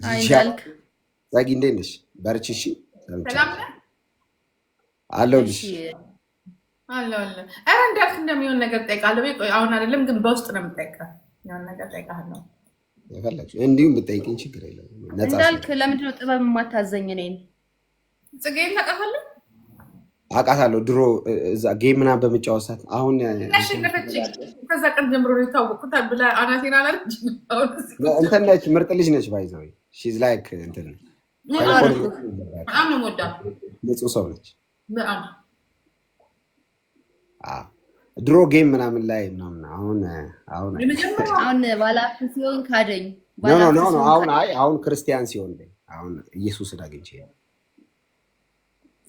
አይ እንዳልክ ዛጊ እንዴት ነሽ? በርቺ። እሺ ሰላም ነህ? አለሁልሽ። አለ ኧረ እንዳልክ እንደሚሆን ነገር ጠይቃለሁ። ቆይ አሁን አይደለም ግን በውስጥ ነው የምጠይቀው። የሆነ ነገር ጠይቃለሁ። የፈለግሽ እንዲሁም ብጠይቅኝ ችግር የለም። እንዳልክ ለምንድን ነው ጥበብ የማታዘኝ? እኔን ጽጌን ታውቃታለህ? አውቃታለሁ። ድሮ እዛ ጌም ምናምን በምጫወት ሰዓት አሁን ከዛ ቀን ጀምሮ ነው የታወቅኩት ብላ አናቴን አላለች። እንትን ነች፣ ምርጥ ልጅ ነች። ባይዘው ሺዝ ላይክ እንትን በጣም ነው የምወዳት። ንጹህ ሰው ነች። በጣም ድሮ ጌም ምናምን ላይ ምናምን አሁን ባላፍ ሲሆን ካደኝ አሁን ክርስቲያን ሲሆን አሁን ኢየሱስን አግኝቼ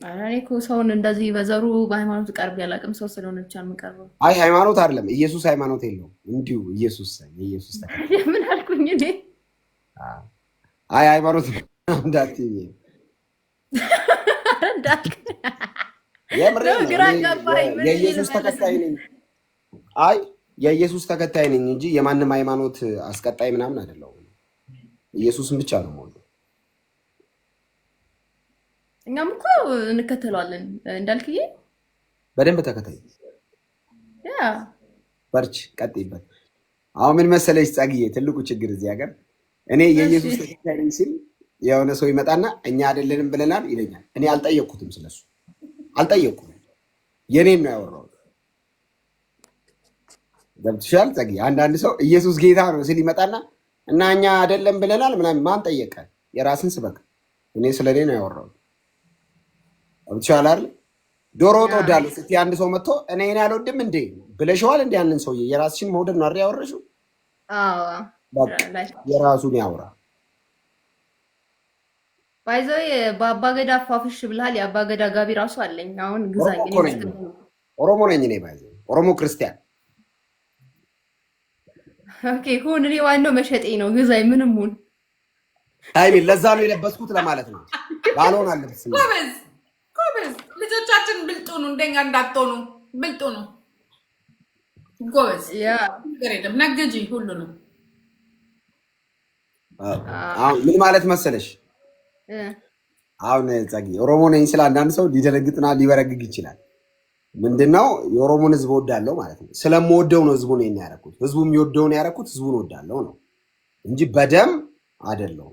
እኔ እኮ ሰውን እንደዚህ በዘሩ በሃይማኖት ቀርብ ያላቅም ሰው ስለሆነ ብቻ የምቀርበው። አይ ሃይማኖት አይደለም፣ ኢየሱስ ሃይማኖት የለውም። እንዲሁ የኢየሱስ ተከታይ ምን አልኩኝ እኔ? አይ ሃይማኖት እንዳትዪ የኢየሱስ ተከታይ ነኝ። አይ የኢየሱስ ተከታይ ነኝ እንጂ የማንም ሃይማኖት አስቀጣይ ምናምን አይደለሁም። ኢየሱስን ብቻ ነው የምወደው። እኛም እኮ እንከተለዋለን እንዳልክዬ። በደንብ ተከታይ። በርች፣ ቀጥይበት። አሁን ምን መሰለሽ ጻግዬ፣ ትልቁ ችግር እዚህ ሀገር እኔ የኢየሱስ ተከታይ ነኝ ሲል የሆነ ሰው ይመጣና እኛ አይደለንም ብለናል ይለኛል። እኔ አልጠየቅኩትም፣ ስለሱ አልጠየቅኩም። የኔን ነው ያወራሁት። ገብቶሻል ጻግዬ? አንዳንድ ሰው ኢየሱስ ጌታ ነው ሲል ይመጣና እና እኛ አይደለም ብለናል ምናምን። ማን ጠየቀ? የራስን ስበክ። እኔ ስለኔ ነው ያወራሁት። አብቻላል ዶሮ ተወዳለሁ ስትይ አንድ ሰው መጥቶ እኔ አልወድም እንዴ ብለሽዋል እንዴ? ያንን ሰውዬ የራስሽን መውደድ ነው አይደል ያወራሽው? በቃ የራሱን ያውራ። ባይዘው በአባገዳ አፋፍሽ ብለሃል። የአባገዳ ጋቢ ራሱ አለኝ። አሁን ግዛኝ። ኦሮሞ ነኝ እኔ። ባይዘው ኦሮሞ ክርስቲያን። ኦኬ ሁን። እኔ ዋናው መሸጤ ነው። ግዛኝ። ምንም ሁን። አይ ለዛ ነው የለበስኩት ለማለት ነው። ባልሆን አለብስ ጎበዝ ልጆቻችን ብልጡ ነው፣ እንደኛ እንዳትሆኑ ብልጡ ነው። ጎበዝ ነገር የለም ነገጂ ሁሉ ነው። ምን ማለት መሰለሽ? አሁን ጻጊ ኦሮሞ ነኝ ስለ አንዳንድ ሰው ሊደነግጥና ሊበረግግ ይችላል። ምንድነው የኦሮሞን ህዝብ ወዳለው ማለት ነው። ስለምወደው ነው ህዝቡን ያረኩት። ህዝቡ የሚወደውን ያረኩት ህዝቡን ወዳለው ነው እንጂ በደም አይደለም።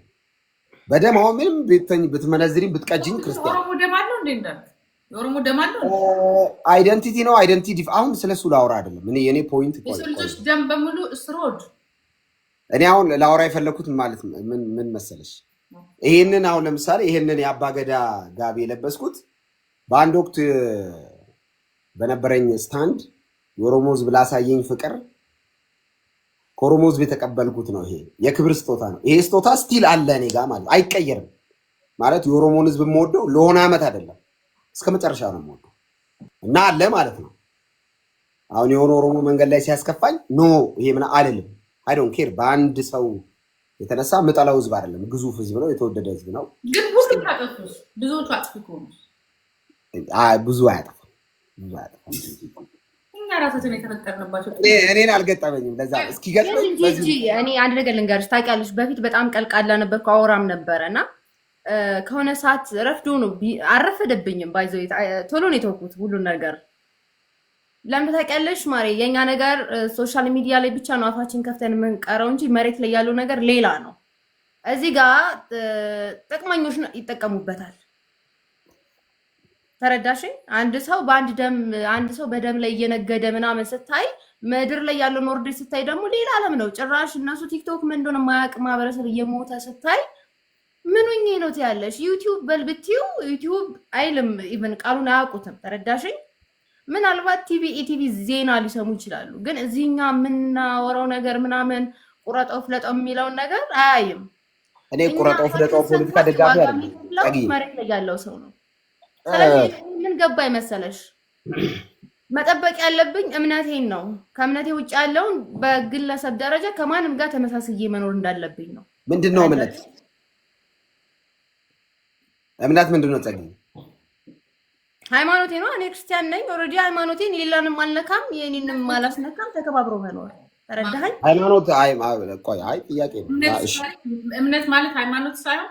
በደም አሁን ምንም ብትመነዝሪኝ ብትቀጅኝ ክርስቲያን ኦሮሞ ደም አለው እንዴ? እንዳል ኦሮሞ ደም አለው አይደንቲቲ ነው። አይደንቲቲ አሁን ስለሱ ላውራ አይደለም። እኔ የኔ ፖይንት ልጆች ደም በሙሉ እስሮድ። እኔ አሁን ላውራ የፈለኩት ማለት ምን መሰለሽ? ይሄንን አሁን ለምሳሌ ይሄንን የአባገዳ ጋቢ የለበስኩት በአንድ ወቅት በነበረኝ ስታንድ የኦሮሞ ህዝብ ላሳየኝ ፍቅር ከኦሮሞ ህዝብ የተቀበልኩት ነው። ይሄ የክብር ስጦታ ነው። ይሄ ስጦታ ስቲል አለ እኔ ጋር ማለት አይቀየርም። ማለት የኦሮሞን ህዝብ የምወደው ለሆነ ዓመት አይደለም እስከ መጨረሻ ነው የምወደው እና አለ ማለት ነው። አሁን የሆነ ኦሮሞ መንገድ ላይ ሲያስከፋኝ ኖ ይሄ ምን አልልም። አይ ዶንት ኬር። በአንድ ሰው የተነሳ ምጠላው ህዝብ አይደለም። ግዙፍ ህዝብ ነው፣ የተወደደ ህዝብ ነው። ግን ሁሉም ታጠፉስ ብዙዎቹ አጥፍቶ ነው። ብዙ አያጠፋም። እኛ ራሳችን የተፈጠርንባቸው እኔን አልገጠመኝም። ለዛ እስኪ ገጥመኝ እንጂ እኔ አንድ ነገር ልንገርሽ። ታውቂያለሽ በፊት በጣም ቀልቃላ ነበርኩ፣ አወራም ነበረና ከሆነ ሰዓት ረፍዶ ነው አረፈደብኝም። ባይዘው ቶሎ ነው የተወኩት ሁሉን ነገር። ለምን ታውቂያለሽ ማሬ? የኛ ነገር ሶሻል ሚዲያ ላይ ብቻ ነው አፋችን ከፍተን የምንቀረው እንጂ መሬት ላይ ያለው ነገር ሌላ ነው። እዚህ ጋር ጥቅመኞች ይጠቀሙበታል። ተረዳሽኝ? አንድ ሰው በደም ላይ እየነገደ ምናምን ስታይ፣ ምድር ላይ ያለውን ወርድ ስታይ ደግሞ ሌላ ዓለም ነው ጭራሽ። እነሱ ቲክቶክ ምን እንደሆነ የማያውቅ ማህበረሰብ እየሞተ ስታይ ምኑኝ ነው ትያለሽ? ዩቲዩብ በልብቲው ዩቲዩብ አይልም፣ ኢቭን ቃሉን አያውቁትም። ተረዳሽኝ? ምናልባት ኢቲቪ ዜና ሊሰሙ ይችላሉ፣ ግን እዚህኛ የምናወራው ነገር ምናምን ቁረጠው ፍለጠው የሚለውን ነገር አያይም። እኔ ቁረጠው ፍለጠው ፖለቲካ ደጋፊ አይደለም፣ መሬት ላይ ያለው ሰው ነው። ስለዚህ ምን ገባኝ መሰለሽ? መጠበቅ ያለብኝ እምነቴን ነው። ከእምነቴ ውጭ ያለውን በግለሰብ ደረጃ ከማንም ጋር ተመሳስዬ መኖር እንዳለብኝ ነው። ምንድነው እምነት? እምነት ምንድነው? ጸጊ ሃይማኖቴ ነው። እኔ ክርስቲያን ነኝ። ኦልሬዲ ሃይማኖቴን የሌላንም አልነካም፣ የኔንም አላስነካም። ተከባብሮ መኖር ተረዳኸኝ? ሃይማኖት ቆይ ጥያቄ ነው። እምነት ማለት ሃይማኖት ሳይሆን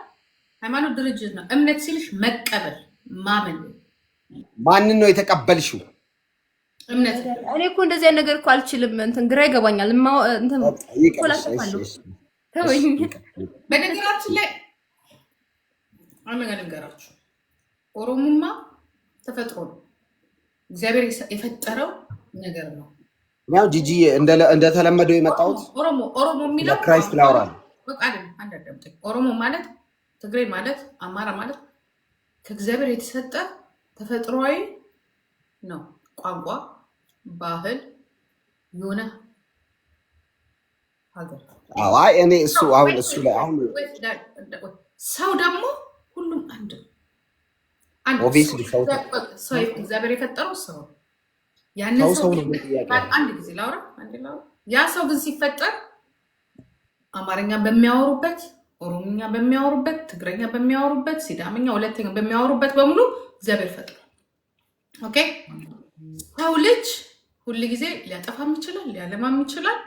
ሃይማኖት ድርጅት ነው። እምነት ሲልሽ መቀበል ማመን። ማንን ነው የተቀበልሽው? እምነት እኔ እኮ እንደዚህ አይነት ነገር እኮ አልችልም። እንትን ግራ ይገባኛል። እንትን በነገራችን ላይ አንድ ነገር ልንገራችሁ። ኦሮሞማ ተፈጥሮ ነው፣ እግዚአብሔር የፈጠረው ነገር ነው። ያው ጂጂ እንደተለመደው የመጣሁት ኦሮሞ የሚለው ክራይስት ላውራ ነው። በቃ አንድ አዳምጠኝ። ኦሮሞ ማለት ትግሬ ማለት አማራ ማለት ከእግዚአብሔር የተሰጠ ተፈጥሯዊ ነው። ቋንቋ፣ ባህል የሆነ ሀገር። አይ እኔ እሱ ላይ አሁን ሰው ደግሞ ሁሉም አንድ ነው። ሰው እግዚአብሔር የፈጠረው ሰው ያንን ሰው አንድ ጊዜ ላውራ። ያ ሰው ግን ሲፈጠር አማርኛ በሚያወሩበት፣ ኦሮምኛ በሚያወሩበት፣ ትግረኛ በሚያወሩበት፣ ሲዳምኛ ሁለተኛ በሚያወሩበት በሙሉ እግዚአብሔር ፈጥሯል። ኦኬ። ሰው ልጅ ሁሉ ጊዜ ሊያጠፋም ይችላል፣ ሊያለማም ይችላል፣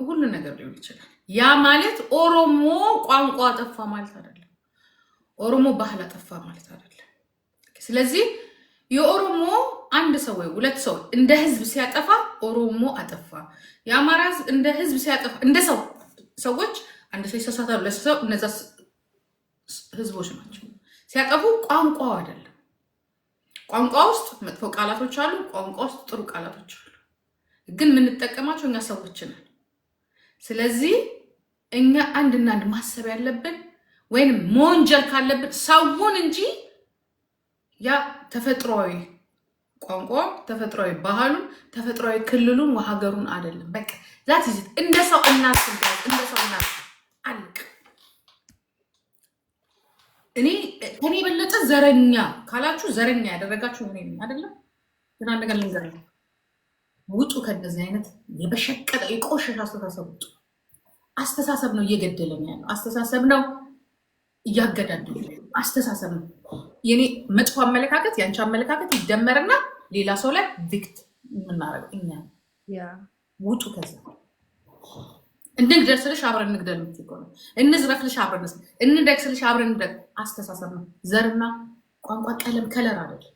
ሁሉ ነገር ሊሆን ይችላል። ያ ማለት ኦሮሞ ቋንቋ አጠፋ ማለት አይደለም። ኦሮሞ ባህል አጠፋ ማለት አይደለም። ስለዚህ የኦሮሞ አንድ ሰው ወይ ሁለት ሰው እንደ ህዝብ ሲያጠፋ ኦሮሞ አጠፋ፣ የአማራ ህዝብ እንደ ህዝብ ሲያጠፋ እንደ ሰዎች አንድ ሰው ይሳሳታል፣ ለሰው እነዛ ህዝቦች ናቸው ሲያጠፉ። ቋንቋው አይደለም። ቋንቋ ውስጥ መጥፎ ቃላቶች አሉ፣ ቋንቋ ውስጥ ጥሩ ቃላቶች አሉ። ግን የምንጠቀማቸው እኛ ሰዎች ነን። ስለዚህ እኛ አንድና አንድ ማሰብ ያለብን ወይም መወንጀል ካለብን ሰውን እንጂ ያ ተፈጥሯዊ ቋንቋ፣ ተፈጥሯዊ ባህሉን፣ ተፈጥሯዊ ክልሉን ሀገሩን አይደለም። በቃ ዛት ይዝ እንደ ሰው እናስብ፣ እንደ ሰው እናስብ። አልቅ እኔ ከኔ የበለጠ ዘረኛ ካላችሁ ዘረኛ ያደረጋችሁ እኔ አይደለም። ግን አንድ ነገር ልንገራችሁ፣ ውጡ ከእንደዚህ አይነት የበሸቀጠ የቆሸሸ አስተሳሰብ ውጡ። አስተሳሰብ ነው እየገደለን ያለው። አስተሳሰብ ነው እያገዳደለ ያለው። አስተሳሰብ ነው። የኔ መጥፎ አመለካከት የአንቺ አመለካከት ይደመርና ሌላ ሰው ላይ ቪክት የምናደርገው እኛ። ውጡ ከዛ። እንግደል ስልሽ አብረን እንግደል የምትይው ነው። እንዝረፍ ስልሽ አብረን እንደግ ስልሽ አብረን እንደግ። አስተሳሰብ ነው። ዘርና ቋንቋ፣ ቀለም፣ ከለር አይደለም።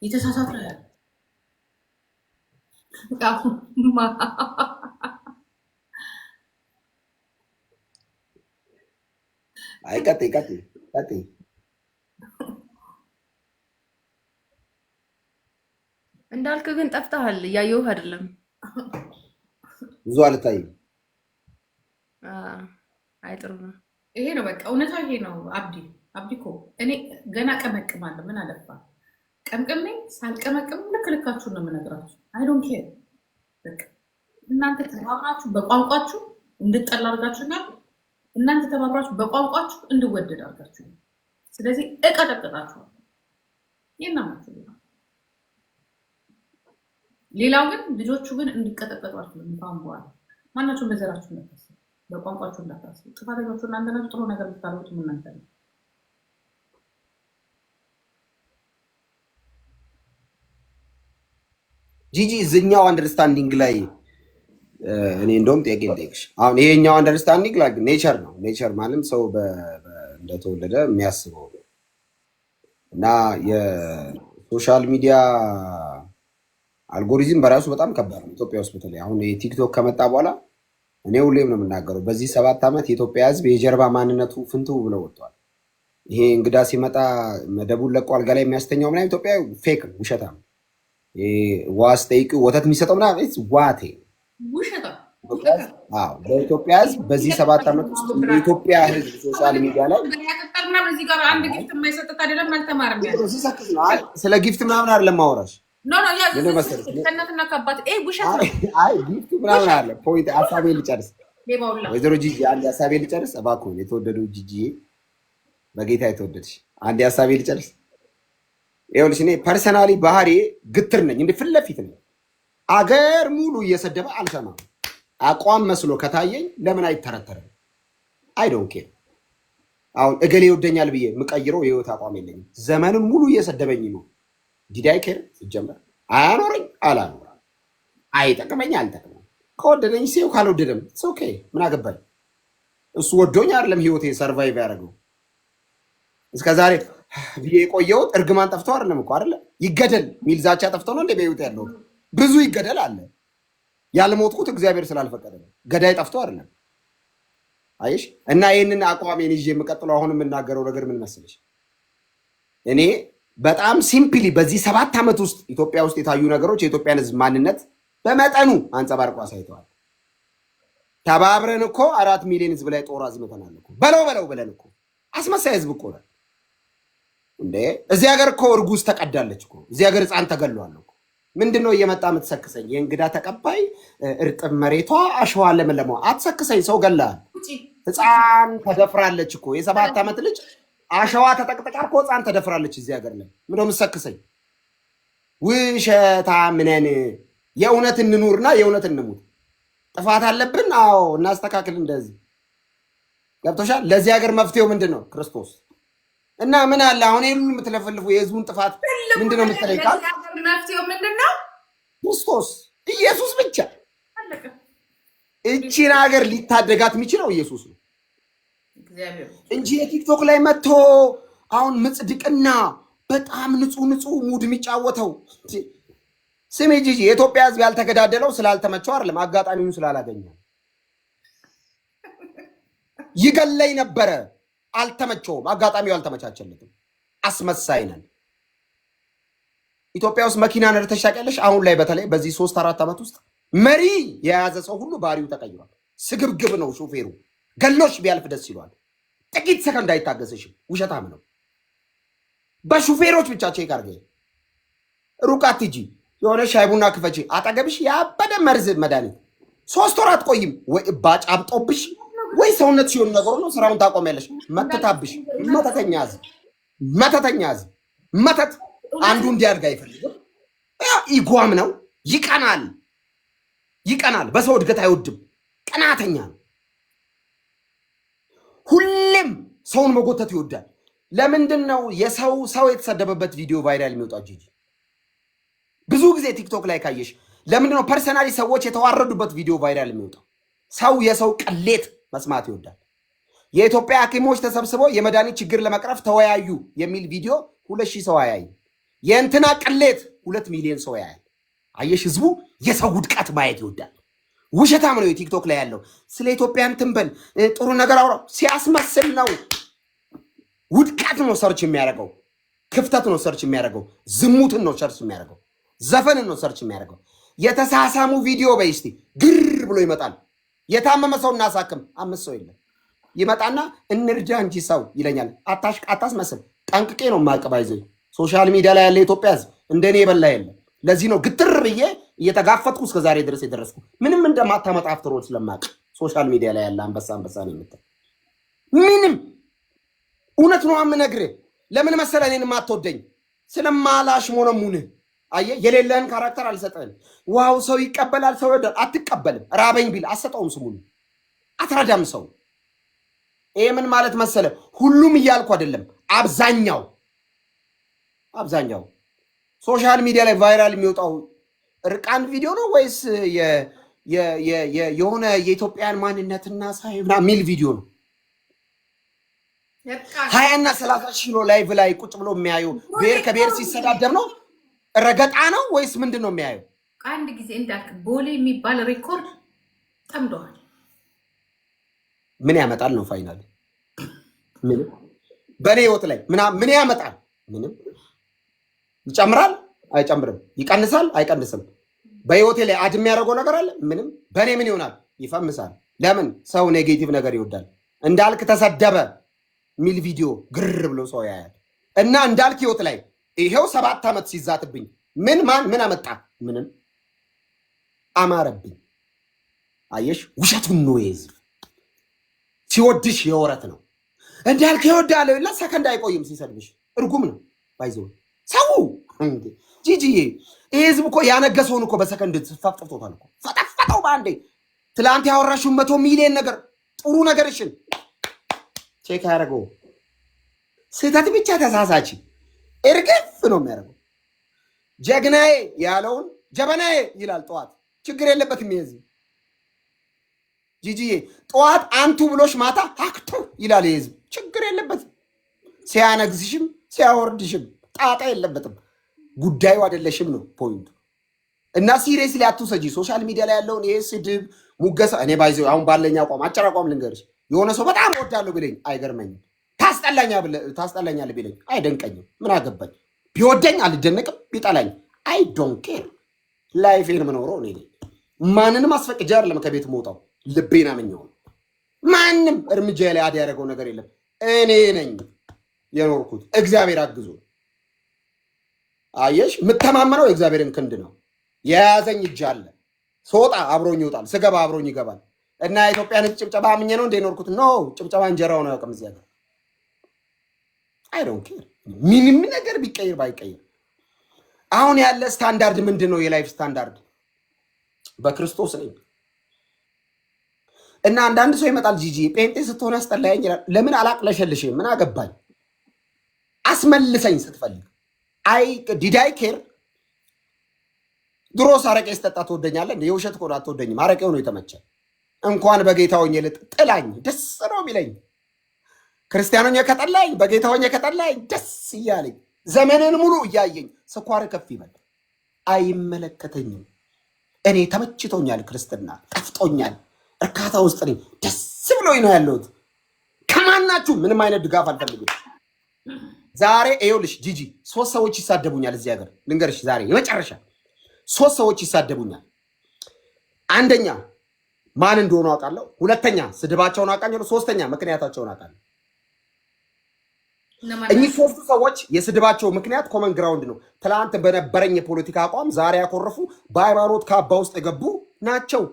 የተሳሳተ ያለ ቀጥይ። እንዳልክ ግን ጠፍተሃል። እያየሁህ አይደለም። ብዙ አልታይም። አይ ጥሩ ነው። ይሄ ነው በቃ እውነታ ይሄ ነው። አብዲ እኮ እኔ ገና ቀመቅማለሁ። ምን አለፋ ቀምቅሜ ሳልቀመቅም ልክልካችሁን ነው የምነግራችሁ። አይ ዶንት ኬር። በቃ እናንተ ተባብራችሁ በቋንቋችሁ እንድጠላ አድርጋችሁኛል። እናንተ ተባብራችሁ በቋንቋችሁ እንድወደድ አድርጋችሁ። ስለዚህ እቀጠቅጣችኋል። የናማችሁ ሌላው ግን ልጆቹ ግን እንዲቀጠቀጧችሁ እንኳን በኋላ ማናቸው በዘራችሁ እንዳታስቡ፣ በቋንቋችሁ እንዳታስቡ። ጥፋተኞቹ እናንተ ናችሁ። ጥሩ ነገር ልታደርጉት እናንተ ነው። ጂጂ እዚህኛው አንደርስታንዲንግ ላይ እኔ እንደውም ጥያቄ ልጠይቅሽ። አሁን ይሄኛው አንደርስታንዲንግ ላይ ኔቸር ነው። ኔቸር ማለም ሰው እንደተወለደ የሚያስበው እና የሶሻል ሚዲያ አልጎሪዝም በራሱ በጣም ከባድ ነው። ኢትዮጵያ ውስጥ በተለይ አሁን ቲክቶክ ከመጣ በኋላ እኔ ሁሌም ነው የምናገረው፣ በዚህ 7 ዓመት የኢትዮጵያ ሕዝብ የጀርባ ማንነቱ ፍንትው ብለው ወጥቷል። ይሄ እንግዳ ሲመጣ መደቡን ለቆ አልጋ ላይ የሚያስተኛው ምናምን ኢትዮጵያ ፌክ ነው፣ ውሸታም። ዋስ ጠይቂው ወተት የሚሰጠው ምናምን ዋቴ በኢትዮጵያ ሕዝብ በዚህ 7 ዓመት ውስጥ የኢትዮጵያ ሕዝብ ሶሻል ሚዲያ ላይ ስለ ጊፍት ምናምን አይደለም ማውራሽ ምናምን አለ። ፖይንት ሀሳቤን ልጨርስ። ወይዘሮ ጂጂ አንድ ሀሳቤን ልጨርስ እባክዎን። የተወደዱ ጂጂ በጌታ የተወደድሽ አንድ ሀሳቤን ልጨርስ። ይኸውልሽ እኔ ፐርሰናሊ ባህሪ ግትር ነኝ። እንደ ፊት ለፊት ነው አገር ሙሉ እየሰደበ አልሰማም። አቋም መስሎ ከታየኝ ለምን አይተረተርም? አይ ዶንት ኬር። አሁን እገሌ ይወደኛል ብዬ የምቀይረው የህይወት አቋም የለኝም። ዘመኑን ሙሉ እየሰደበኝ ነው። ዲዳይ ኬር ሲጀመር አያኖረኝ አላኖረ አይጠቅመኝ አልጠቅመኝ ከወደደኝ ሲው ካልወደደም ኦኬ ምን አገባኝ። እሱ ወዶኝ አይደለም ህይወቴ ሰርቫይቭ ያደረገው እስከዛሬ ብዬ የቆየሁት እርግማን ጠፍቶ አይደለም እኮ አይደለ ይገደል ሚል ዛቻ ጠፍቶ ነው እንደ በህይወት ያለው ብዙ ይገደል አለ። ያልሞትኩት እግዚአብሔር ስላልፈቀደ ነው። ገዳይ ጠፍቶ አይደለም። አይሽ እና ይሄንን አቋሜን ይዤ የምቀጥለው አሁን የምናገረው ነገር ምን መሰለሽ፣ እኔ በጣም ሲምፕሊ በዚህ 7 ዓመት ውስጥ ኢትዮጵያ ውስጥ የታዩ ነገሮች የኢትዮጵያን ህዝብ ማንነት በመጠኑ አንጸባርቆ አሳይተዋል። ተባብረን እኮ 4 ሚሊዮን ህዝብ ላይ ጦር አዝመተናል እኮ በለው ብለን እኮ አስመሳይ ህዝብ እኮ ነው እንዴ። እዚህ ሀገር እኮ እርጉዝ ተቀዳለች እኮ እዚህ ሀገር ህፃን ተገሏል እኮ። ምንድነው እየመጣ የምትሰክሰኝ? የእንግዳ ተቀባይ እርጥብ መሬቷ አሸዋ ለመለማ አትሰክሰኝ። ሰው ገላል። ህፃን ተደፍራለች እኮ የ7 ዓመት ልጅ አሸዋ ተጠቅጥቃ እኮ ህፃን ተደፍራለች እዚህ ሀገር ላይ። ምንድነው የምትሰክሰኝ? ውሸታም ነን። የእውነት እንኑርና የእውነት እንሙት። ጥፋት አለብን፣ አዎ እናስተካክል። እንደዚህ ገብቶሻል? ለዚህ ሀገር መፍትሄው ምንድነው? ክርስቶስ እና ምን አለ አሁን ይሄን የምትለፈልፉ የህዝቡን ጥፋት ምንድነው የምትጠይቃል? መፍትሄው ምንድነው? ክርስቶስ ኢየሱስ ብቻ። እቺን ሀገር ሊታደጋት የሚችለው ኢየሱስ ነው እንጂ የቲክቶክ ላይ መጥቶ አሁን ምጽድቅና በጣም ንጹህ ሙድ የሚጫወተው ስሜ ጂጂ የኢትዮጵያ ህዝብ ያልተገዳደለው ስላልተመቸው አይደለም፣ አጋጣሚውን ስላላገኘ ይገለይ ነበረ። አልተመቸውም፣ አጋጣሚው አልተመቻቸለትም። አስመሳይ ነን። ኢትዮጵያ ውስጥ መኪና ነድተሽ ታውቂያለሽ? አሁን ላይ በተለይ በዚህ 3-4 ዓመት ውስጥ መሪ የያዘ ሰው ሁሉ ባህሪው ተቀይሯል። ስግብግብ ነው ሾፌሩ። ገሎሽ ቢያልፍ ደስ ይሏል። ጥቂት ሰከንድ አይታገስሽም። ውሸታም ነው። በሹፌሮች ብቻ ቼክ አድርገ ሩቅ አትሂጂ። የሆነ ሻይ ቡና ክፈቺ፣ አጠገብሽ ያበደ መርዝ መድኃኒት 3 ወር አትቆይም። ወይ እባጭ አብጦብሽ ወይ ሰውነት ሲሆን ነገሩ ነው። ስራውን ታቆሚያለሽ። መተታብሽ። መተተኛ ህዝብ መተት አንዱ እንዲያድግ አይፈልግም። ኢጓም ነው። ይቀናል። በሰው እድገት አይወድም። ቀናተኛ ነው። ሁሌም ሰውን መጎተት ይወዳል። ለምንድን ነው ሰው የተሰደበበት ቪዲዮ ቫይራል የሚወጣው? ጂጂ ብዙ ጊዜ ቲክቶክ ላይ ካየሽ ለምንድን ነው ፐርሰናሊ ሰዎች የተዋረዱበት ቪዲዮ ቫይራል የሚወጣው? ሰው የሰው ቅሌት መስማት ይወዳል። የኢትዮጵያ ሐኪሞች ተሰብስበው የመድኃኒት ችግር ለመቅረፍ ተወያዩ የሚል ቪዲዮ 2000 ሰው ያያል። የእንትና ቅሌት 2 ሚሊዮን ሰው ያያል። አየሽ፣ ህዝቡ የሰው ውድቀት ማየት ይወዳል። ውሸታም ነው የቲክቶክ ላይ ያለው። ስለ ኢትዮጵያን ትንበል ጥሩ ነገር አውራ ሲያስመስል ነው። ውድቀት ነው ሰርች የሚያደርገው። ክፍተት ነው ሰርች የሚያደርገው። ዝሙትን ነው ሰርች የሚያደርገው። ዘፈንን ነው ሰርች የሚያደርገው። የተሳሳሙ ቪዲዮ በይስቲ ግር ብሎ ይመጣል። የታመመ ሰው እናሳክም 5 ሰው የለም። ይመጣና እንርጃ እንጂ ሰው ይለኛል። አታስመስል። ጠንቅቄ ነው ማቀባይዘ ሶሻል ሚዲያ ላይ ያለ ኢትዮጵያ ህዝብ እንደኔ የበላ የለም። ለዚህ ነው ግትር ብዬ እየተጋፈጥኩ እስከ ዛሬ ድረስ የደረስኩ። ምንም እንደማታመጣ አፍትሮች ስለማቅ ሶሻል ሚዲያ ላይ ያለ አንበሳ ነው የምትል። ምንም እውነት ነው የምነግርህ። ለምን መሰለህ እኔን የማትወደኝ? ስለማላሽ ሞነሙንህ። አየህ፣ የሌለህን ካራክተር አልሰጠህም። ዋው ሰው ይቀበላል፣ ሰው ይወዳል። አትቀበልም። ራበኝ ቢል አሰጠውም። ስሙን አትረዳም ሰው። ይሄ ምን ማለት መሰለህ? ሁሉም እያልኩ አይደለም፣ አብዛኛው ሶሻል ሚዲያ ላይ ቫይራል የሚወጣው እርቃን ቪዲዮ ነው ወይስ የሆነ የኢትዮጵያን ማንነትና ሳይና ሚል ቪዲዮ ነው? 20 እና 30 ሺህ ነው ላይቭ ላይ ቁጭ ብሎ የሚያዩ ብሔር ከብሔር ሲሰዳደብ ነው? ረገጣ ነው ወይስ ምንድን ነው የሚያዩ? አንድ ጊዜ እንዳልክ ቦሌ የሚባል ሬኮርድ ጠምደዋል። ምን ያመጣል ነው ፋይናል? ምን በኔ ህይወት ላይ ምን ያመጣል? ምንም። ይጨምራል አይጨምርም? ይቀንሳል አይቀንስም? በህይወቴ ላይ አድ የሚያደርገው ነገር አለ? ምንም። በእኔ ምን ይሆናል? ይፈምሳል። ለምን? ሰው ኔጌቲቭ ነገር ይወዳል። እንዳልክ ተሰደበ ሚል ቪዲዮ ግር ብሎ ሰው ያያል። እና እንዳልክ ህይወት ላይ ይሄው 7 ዓመት ሲዛትብኝ ምን አመጣ? ምንም። አማረብኝ። አየሽ፣ ውሸቱን ነው የህዝብ ሲወድሽ የወረት ነው። እንዳልክ ይወዳል እና ሰከንድ አይቆይም ሲሰድብሽ። እርጉም ነው ባይዘው ሰው እንዴ። ጂጂዬ ይሄ ህዝብ እኮ ያነገሰውን እኮ በሰከንድ ፈጥፍቶታል እኮ። ፈጠፈጠው በአንዴ። ትላንት ያወራሽው 100 ሚሊዮን ነገር ጥሩ ነገርሽን ቼክ ያደረገው ስህተት ብቻ ተሳሳች እርግፍ ነው የሚያደርገው። ጀግናዬ ያለውን ጀበናዬ ይላል ጠዋት። ችግር የለበትም። ይሄ ጂጂዬ ጠዋት አንቱ ብሎሽ ማታ አክቱ ይላል የህዝብ። ችግር የለበትም። ሲያነግዝሽም ሲያወርድሽም ጣጣ የለበትም። ጉዳዩ አይደለሽም ነው ፖይንቱ። እና ሲሪየስሊ አትውሰጂ ሶሻል ሚዲያ ላይ ያለውን ይሄ ስድብ ሙገሳ። እኔ ባይዘው አሁን ባለኝ አቋም አጭር አቋም ልንገርሽ፣ የሆነ ሰው በጣም እወዳለሁ ቢለኝ አይገርመኝም። ታስጠላኛለህ ቢለኝ አይደንቀኝም። ምን አገባኝ? ቢወደኝ አልደነቅም፣ ቢጠላኝ አይ ዶንት ኬር። ላይፌን የምኖረው እኔ ነኝ። ማንንም አስፈቅጄ አይደለም ከቤት መውጣው፣ ልቤን አምኜው። ማንም እርምጃ ላይ አድ ያደረገው ነገር የለም። እኔ ነኝ የኖርኩት። እግዚአብሔር አግዞ አየሽ፣ የምተማመነው የእግዚአብሔርን ክንድ ነው። የያዘኝ እጅ አለ። ስወጣ አብሮኝ ይወጣል፣ ስገባ አብሮኝ ይገባል። እና የኢትዮጵያን ጭብጨባ አምኜ ነው እንደ ኖርኩት። ኖ ጭብጨባ እንጀራው ነው ያውቅም። እዚያ ጋር አይ ዶንት ኬር ምንም ነገር ቢቀይር ባይቀይር። አሁን ያለ ስታንዳርድ ምንድን ነው? የላይፍ ስታንዳርድ በክርስቶስ ነኝ። እና አንዳንድ ሰው ይመጣል፣ ጂጂ ጴንጤ ስትሆን ያስጠላኝ ይላል። ለምን አላቅለሸልሽም? ምን አገባኝ? አስመልሰኝ ስትፈልግ። አይ ዲዳይ ኬር። ድሮስ አረቄ ስጠጣ ትወደኛለህ? የውሸት ከሆነ አትወደኝም። አረቄው ነው የተመቸ። እንኳን በጌታ ሆኜ ጥላኝ ደስ ነው የሚለኝ። ክርስቲያኖኛ ከጠላኝ፣ በጌታ ሆኜ ከጠላኝ ደስ እያለኝ ዘመንን ሙሉ እያየኝ ስኳር ከፍ ይበል አይመለከተኝም። እኔ ተመችቶኛል፣ ክርስትና ጠፍጦኛል፣ እርካታ ውስጥ ነኝ፣ ደስ ብሎኝ ነው ያለሁት። ከማናችሁ ምንም አይነት ድጋፍ አልፈልግም። ዛሬ ይኸውልሽ ጂጂ 3 ሰዎች ይሳደቡኛል እዚህ ሀገር ልንገርሽ። ዛሬ የመጨረሻ 3 ሰዎች ይሳደቡኛል። አንደኛ ማን እንደሆኑ አውቃለሁ፣ ሁለተኛ ስድባቸውን አውቃለሁ፣ ሶስተኛ ምክንያታቸውን አውቃለሁ። እኚህ 3 ሰዎች የስድባቸው ምክንያት ኮመን ግራውንድ ነው። ትላንት በነበረኝ የፖለቲካ አቋም ዛሬ ያኮረፉ በሃይማኖት ካባ ውስጥ የገቡ ናቸው።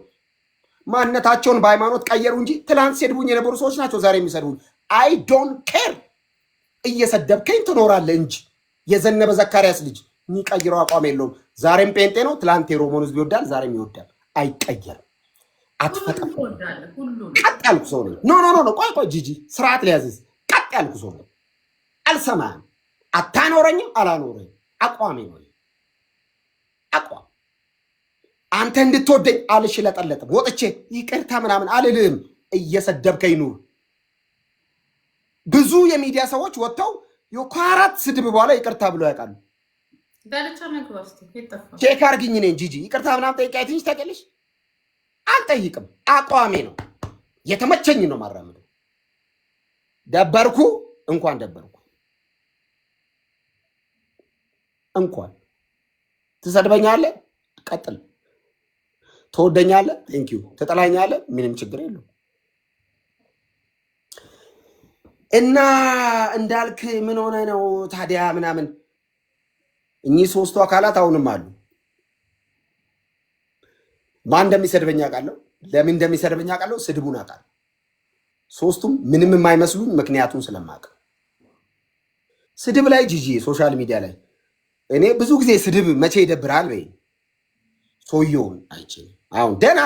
ማንነታቸውን በሃይማኖት ቀየሩ እንጂ ትላንት ሲሰድቡኝ የነበሩ ሰዎች ናቸው ዛሬ የሚሰድቡኝ። አይ ዶንት ኬር። እየሰደብከኝ ትኖራለህ እንጂ የዘነበ ዘካርያስ ልጅ የሚቀይረው አቋም የለውም። ዛሬም ጴንጤ ነው። ትላንት የሮሞን ህዝብ ይወዳል፣ ዛሬም ይወዳል። አይቀየርም። አትፈጠም። ቀጥ ያልኩ ሰው ነኝ። ኖ ቆይ ጂጂ ስርዓት ሊያዝዝ ቀጥ ያልኩ ሰው ነኝ። አልሰማህም። አታኖረኝም፣ አላኖረኝም። አቋሜ ነው አቋም። አንተ እንድትወደኝ አልሽለጠለጥም። ወጥቼ ይቅርታ ምናምን አልልህም። እየሰደብከኝ ኑር። ብዙ የሚዲያ ሰዎች ወጥተው ከ4 ስድብ በኋላ ይቅርታ ብሎ ያውቃሉ። ቼክ አርግኝ ነኝ ጂጂ ይቅርታ ምናምን ጠይቃ ትንሽ ታውቂያለሽ። አልጠይቅም። አቋሜ ነው። የተመቸኝ ነው ማራመድ። ደበርኩ እንኳን ደበርኩ። እንኳን ትሰድበኛለህ፣ ቀጥል። ትወደኛለህ፣ ቴንኪዩ። ትጠላኛለህ፣ ምንም ችግር የለው። እና እንዳልክ ምን ሆነ ነው ታዲያ ምናምን። እኚህ 3ቱ አካላት አሁንም አሉ። ማን እንደሚሰድበኝ አውቃለሁ፣ ለምን እንደሚሰድበኝ አውቃለሁ፣ ስድቡን አውቃለሁ። 3ቱም ምንም የማይመስሉኝ ምክንያቱን ስለማውቅ። ስድብ ላይ ጂጂ ሶሻል ሚዲያ ላይ እኔ ብዙ ጊዜ ስድብ መቼ ይደብራል በይ ሰውየውን አይችልም። አሁን ደህና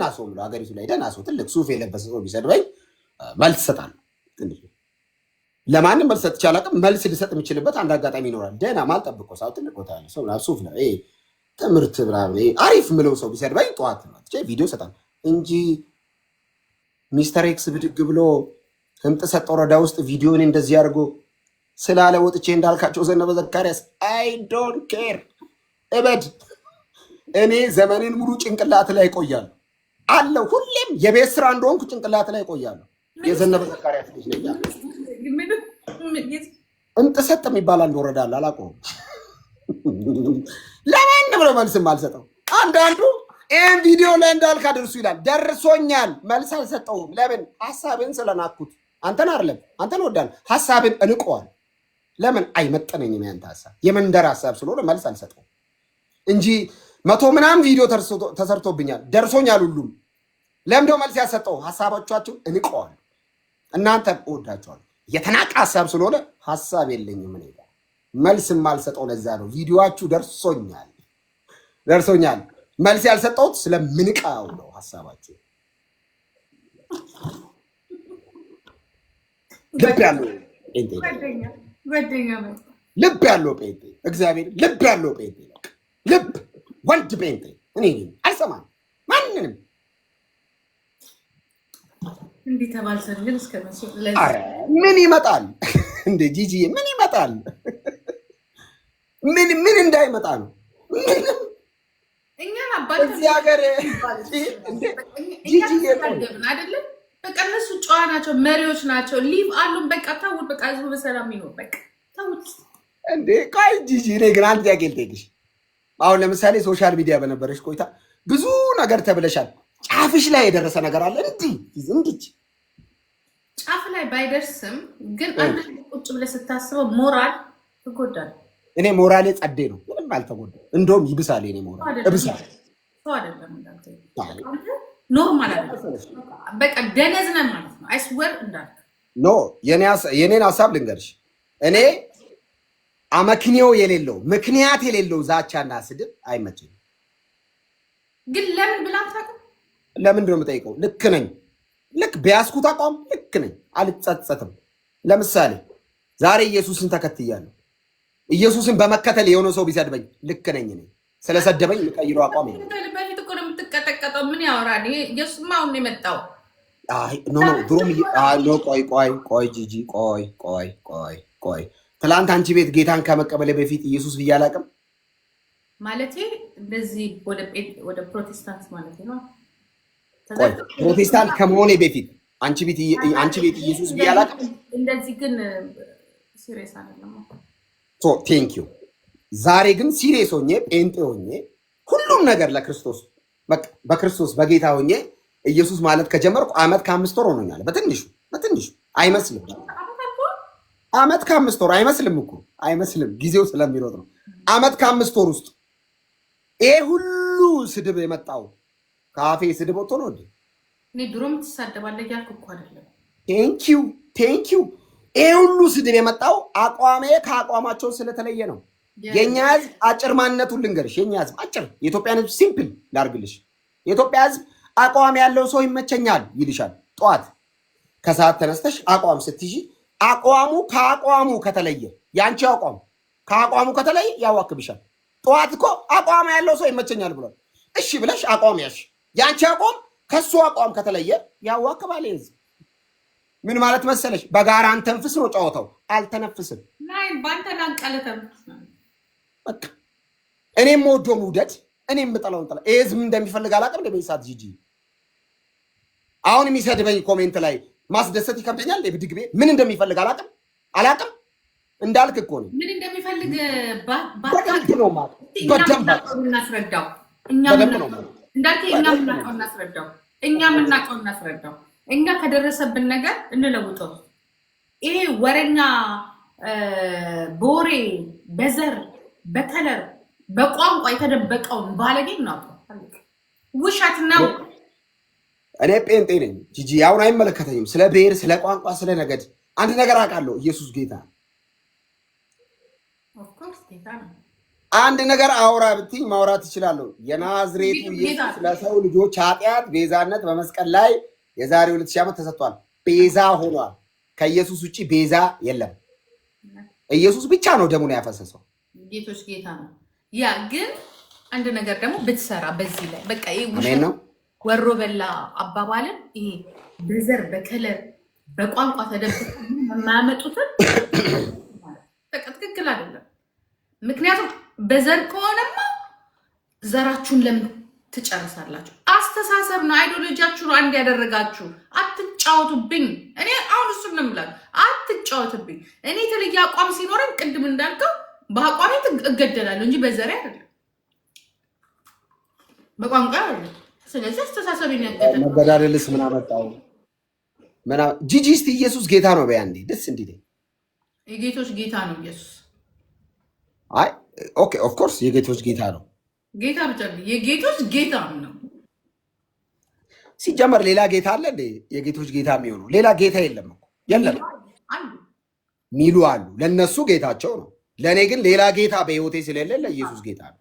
ሰው ብሎ ሀገሪቱ ላይ ደህና ሰው ትልቅ ሱፍ የለበሰ ሰው ቢሰድበኝ መልስ እሰጣለሁ። ለማንም መልስ ሰጥቼ አላውቅም። መልስ ልሰጥ የምችልበት አንድ አጋጣሚ ይኖራል። ደህና ማልጠብቀው ሰው ትልቅ ቦታ ያለ ሰው ሱፍ ነው ትምህርት አሪፍ ምለው ሰው ቢሰድበኝ ጠዋት ቪዲዮ እሰጣለሁ እንጂ ሚስተር ኤክስ ብድግ ብሎ ህምጥ ሰጥ ወረዳ ውስጥ ቪዲዮን እንደዚህ አድርጎ ስላለ ወጥቼ እንዳልካቸው ዘነበ ዘካርያስ አይ ዶንት ኬር እበድ። እኔ ዘመኔን ሙሉ ጭንቅላት ላይ ቆያለሁ አለው። ሁሌም የቤት ስራ እንደሆንኩ ጭንቅላት ላይ ቆያለሁ። የዘነበ ዘካርያስ ልጅ ነኝ። እንጥሰጥ የሚባል አንድ ወረዳ አለ፣ አላውቀውም። ለማን ብሎ መልስም አልሰጠው። አንዳንዱ ይህን ቪዲዮ ላይ እንዳልክ አድርሱ ይላል። ደርሶኛል፣ መልስ አልሰጠውም። ለምን? ሀሳብን ስለናኩት። አንተን አይደለም፣ አንተን ወዳለሁ፣ ሀሳብን እንቀዋል። ለምን? አይመጠነኝም። ያንተ ሀሳብ የመንደር ሀሳብ ስለሆነ መልስ አልሰጠውም እንጂ 100 ምናምን ቪዲዮ ተሰርቶብኛል፣ ደርሶኛል ሁሉም። ለምንድነው መልስ ያልሰጠው? ሀሳቦቻችሁን እንቀዋል። እናንተ እወዳችኋለሁ። የተናቀ ሀሳብ ስለሆነ ሀሳብ የለኝም። እኔ መልስ የማልሰጠው ለዛ ነው። ቪዲዮአችሁ ደርሶኛል። መልስ ያልሰጠሁት ስለምንቃው ነው። ሀሳባችሁ ልብ ያለው ጴንጤ እግዚአብሔር ልብ ያለው ጴንጤ ልብ ወንድ ጴንጤ እኔ አልሰማም ማንንም። እንዴ ተባልሰን ግን እስከመቼ ምን ይመጣል እንደ ጂጂ ምን ይመጣል? ምን እንዳይመጣ ነው? እኛን አባል እዚህ ሀገር ጂጂ አይደለም። በቃ እነሱ ጨዋ ናቸው፣ መሪዎች ናቸው። ሊቭ አሉን። በቃ ታውት በቃ ህዝቡ በሰላም ይኖር። በቃ ታውት እንዴ ቆይ ጂጂ፣ እኔ ግን አንድ ጥያቄ ልጠይቅሽ። አሁን ለምሳሌ ሶሻል ሚዲያ በነበረሽ ቆይታ ብዙ ነገር ተብለሻል። ጫፍሽ ላይ የደረሰ ነገር አለ? እንዲህ ጫፍ ላይ ባይደርስም ግን አንድ ቁጭ ብለህ ስታስበው ሞራል ትጎዳለህ። እኔ ሞራሌ ጸዴ ነው፣ ምንም አልተጎዳም። እንደውም ይብሳል። እኔ ሞራል እብሳል። ሰው አይደለም እንዳንተ ኖርማል አይደለም። በቃ ደነዝነ ማለት ነው። አይስወር እንዳልክ ኖ የኔን ሀሳብ ልንገርሽ። እኔ አመክንዮ የሌለው ምክንያት የሌለው ዛቻና ስድብ አይመቸኝም። ግን ለምን ብላም ታውቅም? ለምንድን ነው የምጠይቀው? ልክ ነኝ። ልክ በያዝኩት አቋም ልክ ነኝ፣ አልጸጸትም። ለምሳሌ ዛሬ ኢየሱስን ተከትያለሁ። ኢየሱስን በመከተል የሆነ ሰው ቢሰድበኝ ልክ ነኝ። እኔ ስለሰደበኝ የምቀይረው አቋም ነው። በፊት እኮ ነው የምትቀጠቀጠው። ምን ያወራል? ኢየሱስማ አሁን የመጣው ድሮም ቆይ ጂጂ ቆይ ትላንት አንቺ ቤት ጌታን ከመቀበል በፊት ኢየሱስ ብዬ አላውቅም። ማለቴ እንደዚህ ወደ ፕሮቴስታንት ማለት ነው። ፕሮቴስታንት ከመሆኔ በፊት አንቺ ቤት ኢየሱስ ብዬ አላውቅም። እንደዚህ ግን ሲሪየስ አይደለም። ቴንክ ዩ። ዛሬ ግን ሲሪየስ ሆኜ ጴንጤ ሆኜ ሁሉም ነገር ለክርስቶስ በክርስቶስ በጌታ ሆኜ ኢየሱስ ማለት ከጀመርኩ ዓመት ከ5 ወር ሆኖኛል። በትንሹ አይመስልም። ዓመት ከ5 ወር አይመስልም እኮ አይመስልም። ጊዜው ስለሚሮጥ ነው። ዓመት ከ5 ወር ውስጥ ይሄ ሁሉ ስድብ የመጣው ከአፌ ስድብ ወጥቶ ነው እንዴ? እኔ ድሮም ትሳደባለህ እያልኩ እኮ አይደለም። ቴንክ ዩ። ይሄ ሁሉ ስድብ የመጣው አቋሜ ከአቋማቸው ስለተለየ ነው። የኛ ህዝብ አጭር ማንነቱን ልንገርሽ። የኛ ህዝብ አጭር፣ የኢትዮጵያን ህዝብ ሲምፕል ላርግልሽ። የኢትዮጵያ ህዝብ አቋም ያለው ሰው ይመቸኛል ይልሻል። ጠዋት ከሰዓት ተነስተሽ አቋም ስትይዢ አቋሙ ከአቋሙ ከተለየ ያንቺ አቋም ከአቋሙ ከተለየ ያዋክብሻል። ጠዋት እኮ አቋም ያለው ሰው ይመቸኛል ብሏል። እሺ ብለሽ አቋም ያሽ፣ ያንቺ አቋም ከሱ አቋም ከተለየ ያዋክባል ህዝብ። ምን ማለት መሰለሽ? በጋራ አንተንፍስ ነው ጨዋታው። አልተነፍስም። ባንተ ላንቀለተም በቃ እኔም ወዶ መውደድ እኔም የምጠላውን ጠላ። ይሄ ህዝብ እንደሚፈልግ አላውቅም። ለበይሳት ጂጂ አሁን የሚሰድበኝ ኮሜንት ላይ ማስደሰት ይከብደኛል። ብድግ ቤት ምን እንደሚፈልግ አላውቅም። እንዳልክ እኮ ነው ምን እንደሚፈልግ በደንብ ነው ማለት በደንብ እናስረዳው። እኛ የምናውቀው እናስረዳው። እኛ ከደረሰብን ነገር እንለውጠው። ይሄ ወረኛ በወሬ በዘር በከለር በቋንቋ የተደበቀውን ባለጌ ነው ውሸት ነው። እኔ ጴንጤ ነኝ ጂጂ፣ አሁን አይመለከተኝም። ስለ ብሔር፣ ስለ ቋንቋ፣ ስለ ነገድ አንድ ነገር አውቃለሁ። ኢየሱስ ጌታ አንድ ነገር አውራ ብትኝ ማውራት እችላለሁ። የናዝሬቱ ኢየሱስ ለሰው ልጆች ኃጢአት ቤዛነት በመስቀል ላይ የዛሬ 2000 ዓመት ተሰጥቷል። ቤዛ ሆኗል። ከኢየሱስ ውጭ ቤዛ የለም። ኢየሱስ ብቻ ነው ደሙን ያፈሰሰው። ጌቶች ጌታ ነው። ያ ግን አንድ ነገር ደግሞ ብትሰራ በዚህ ላይ በቃ ይሄ ነው ወሮ በላ አባባልን ይሄ በዘር በከለር በቋንቋ ተደብቀው የማያመጡትን በቃ ትክክል አይደለም። ምክንያቱም በዘር ከሆነማ ዘራችሁን ለምን ትጨርሳላችሁ? አስተሳሰብ ነው። አይዲዮሎጂያችሁ ነው አንድ ያደረጋችሁ። አትጫወቱብኝ። እኔ አሁን እሱን ነው የምላችሁ። አትጫወቱብኝ። እኔ የተለየ አቋም ሲኖረን ቅድም እንዳልከው በአቋሜ እገደላለሁ እንጂ በዘሬ አይደለም፣ በቋንቋ አይደለም። ስለዚህ አስተሳሰብን ያገደል መገዳደልስ ምን አመጣው? ጂጂ እስቲ ኢየሱስ ጌታ ነው በያ እንዴ ደስ እንዲለኝ። የጌቶች ጌታ ነው ኢየሱስ። አይ ኦኬ ኦፍ ኮርስ የጌቶች ጌታ ነው። ጌታ ብቻ የጌቶች ጌታ ነው። ሲጀመር ሌላ ጌታ አለ እንዴ? የጌቶች ጌታ የሚሆነው ሌላ ጌታ የለም እኮ የለም ሚሉ አሉ። ለነሱ ጌታቸው ነው። ለእኔ ግን ሌላ ጌታ በህይወቴ ስለሌለ ለኢየሱስ ጌታ ነው።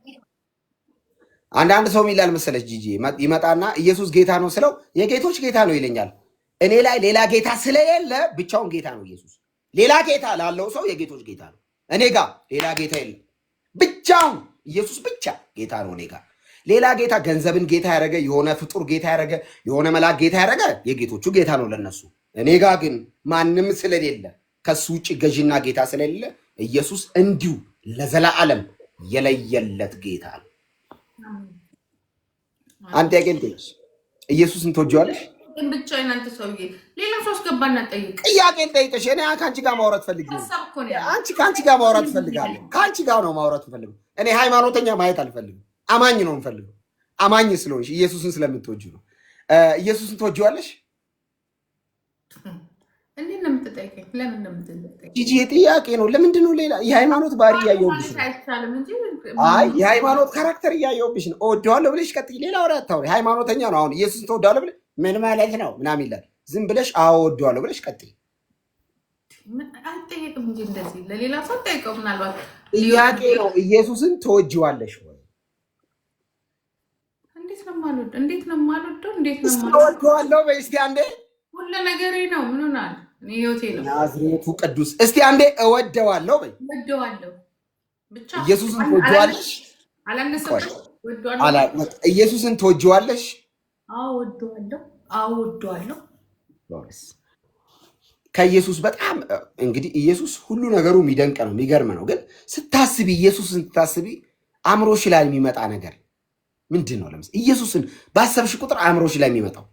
አንዳንድ ሰው ይላል መሰለች ጂጂ ይመጣና ኢየሱስ ጌታ ነው ስለው የጌቶች ጌታ ነው ይለኛል። እኔ ላይ ሌላ ጌታ ስለሌለ ብቻውን ጌታ ነው ኢየሱስ። ሌላ ጌታ ላለው ሰው የጌቶች ጌታ ነው። እኔ ጋር ሌላ ጌታ የለም፣ ብቻውን ኢየሱስ ብቻ ጌታ ነው እኔ ጋር። ሌላ ጌታ ገንዘብን ጌታ ያደረገ የሆነ ፍጡር ጌታ ያደረገ የሆነ መልአክ ጌታ ያደረገ የጌቶቹ ጌታ ነው ለነሱ። እኔ ጋ ግን ማንም ስለሌለ ከሱ ውጭ ገዢና ጌታ ስለሌለ ኢየሱስ እንዲሁ ለዘላለም የለየለት ጌታ ነው። አንተ ያገልጥሽ ኢየሱስን ትወጂዋለሽ? ብቻ እናንተ ሰውዬ ሌላ ሰው አስገባና ጠይቅ። ጥያቄን ጠይቀሽ እኔ ከአንቺ ጋር ማውራት ፈልጋለሁ። አንቺ ከአንቺ ጋር ማውራት ፈልጋለሁ። ከአንቺ ጋር ነው ማውራት ፈልጋለሁ። እኔ ሃይማኖተኛ ማየት አልፈልግም። አማኝ ነው የምፈልገው። አማኝ ስለሆንሽ ኢየሱስን ስለምትወጂ ነው። ኢየሱስን ትወጂዋለሽ? እንዴት ነው የምትጠይቀኝ? ለምን ነው የምትጠይቀኝ? ጂጂ ጥያቄ ነው። ለምንድን ነው ሌላ የሃይማኖት ባህሪ እያየሁብሽ ነው? አይ የሃይማኖት ካራክተር እያየሁብሽ ነው። እወደዋለሁ ብለሽ ቀጥይ። ሌላ ወሬ አታውሪ። ሃይማኖተኛ ነው። አሁን ኢየሱስን ትወዳለህ ብለሽ ምን ማለት ነው ምናምን ይላል። ዝም ብለሽ አዎ እወደዋለሁ ብለሽ ቀጥይ። አልጠየቅም እንጂ እንደዚህ ለሌላ ሰው ጠይቀው። ምናልባት ጥያቄ ነው። ኢየሱስን ትወጂዋለሽ ወይ? እንዴት ነው የማልወደው? እንዴት ነው የማልወደው? እንዴት ነው እወደዋለሁ በይ እስቲ አንዴ። ሁሉ ነገሬ ነው። ምን ሆናል? እኔ ህይወቴ ነው። ናዝሬቱ ቅዱስ እስቲ አንዴ እወደዋለሁ በይ። እወደዋለሁ ብቻ። ኢየሱስን ትወጂዋለሽ? አላነሰም። እወደዋለሁ። ኢየሱስን ትወጂዋለሽ? አዎ እወደዋለሁ። አዎ እወደዋለሁ። ከኢየሱስ በጣም እንግዲህ ኢየሱስ ሁሉ ነገሩ የሚደንቅ ነው፣ የሚገርም ነው። ግን ስታስቢ ኢየሱስን ስታስቢ አእምሮሽ ላይ የሚመጣ ነገር ምንድን ነው? ለምሳሌ ኢየሱስን ባሰብሽ ቁጥር አእምሮሽ ላይ የሚመጣው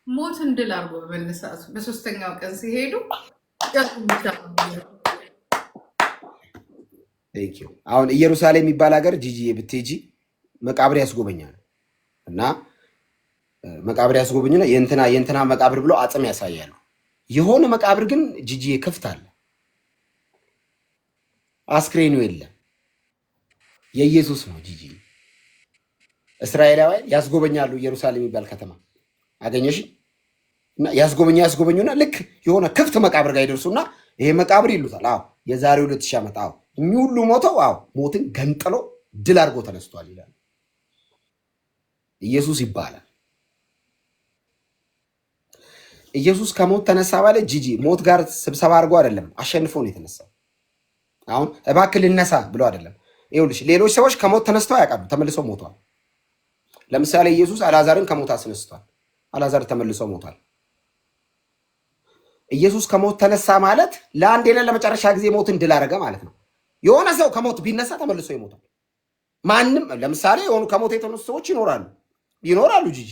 ሞትን ድል አድርጎ በመነሳቱ በሶስተኛው ቀን ሲሄዱ አሁን ኢየሩሳሌም የሚባል ሀገር ጂጂ ብትሄጂ መቃብር ያስጎበኛል እና መቃብር ያስጎበኙና የእንትና መቃብር ብለው አጽም ያሳያሉ። የሆነ መቃብር ግን ጂጂ ክፍት አለ፣ አስክሬኑ የለም። የኢየሱስ ነው ጂጂ። እስራኤላውያን ያስጎበኛሉ ኢየሩሳሌም የሚባል ከተማ አገኘሽ እና ያስጎበኙና ልክ የሆነ ክፍት መቃብር ጋር ይደርሱና ይሄ መቃብር ይሉታል። አዎ የዛሬ 2000 ዓመት አዎ እኚህ ሁሉ ሞተው አዎ ሞትን ገንጥሎ ድል አድርጎ ተነስቷል ይላል። ኢየሱስ ይባላል። ኢየሱስ ከሞት ተነሳ ማለት ጂጂ ሞት ጋር ስብሰባ አድርጎ አይደለም፣ አሸንፎ ነው የተነሳው። አሁን እባክህ ልነሳ ብሎ አይደለም። ይኸውልሽ ሌሎች ሰዎች ከሞት ተነስተው ያውቃሉ፣ ተመልሰው ሞተዋል። ለምሳሌ ኢየሱስ አልዓዛርን ከሞት አስነስቷል፣ አልዓዛር ተመልሶ ሞቷል። ኢየሱስ ከሞት ተነሳ ማለት ለአንዴና ለመጨረሻ ጊዜ ሞትን ድል አደረገ ማለት ነው። የሆነ ሰው ከሞት ቢነሳ ተመልሶ ይሞታል። ማንም ለምሳሌ የሆኑ ከሞት የተነሱ ሰዎች ይኖራሉ ጂጂ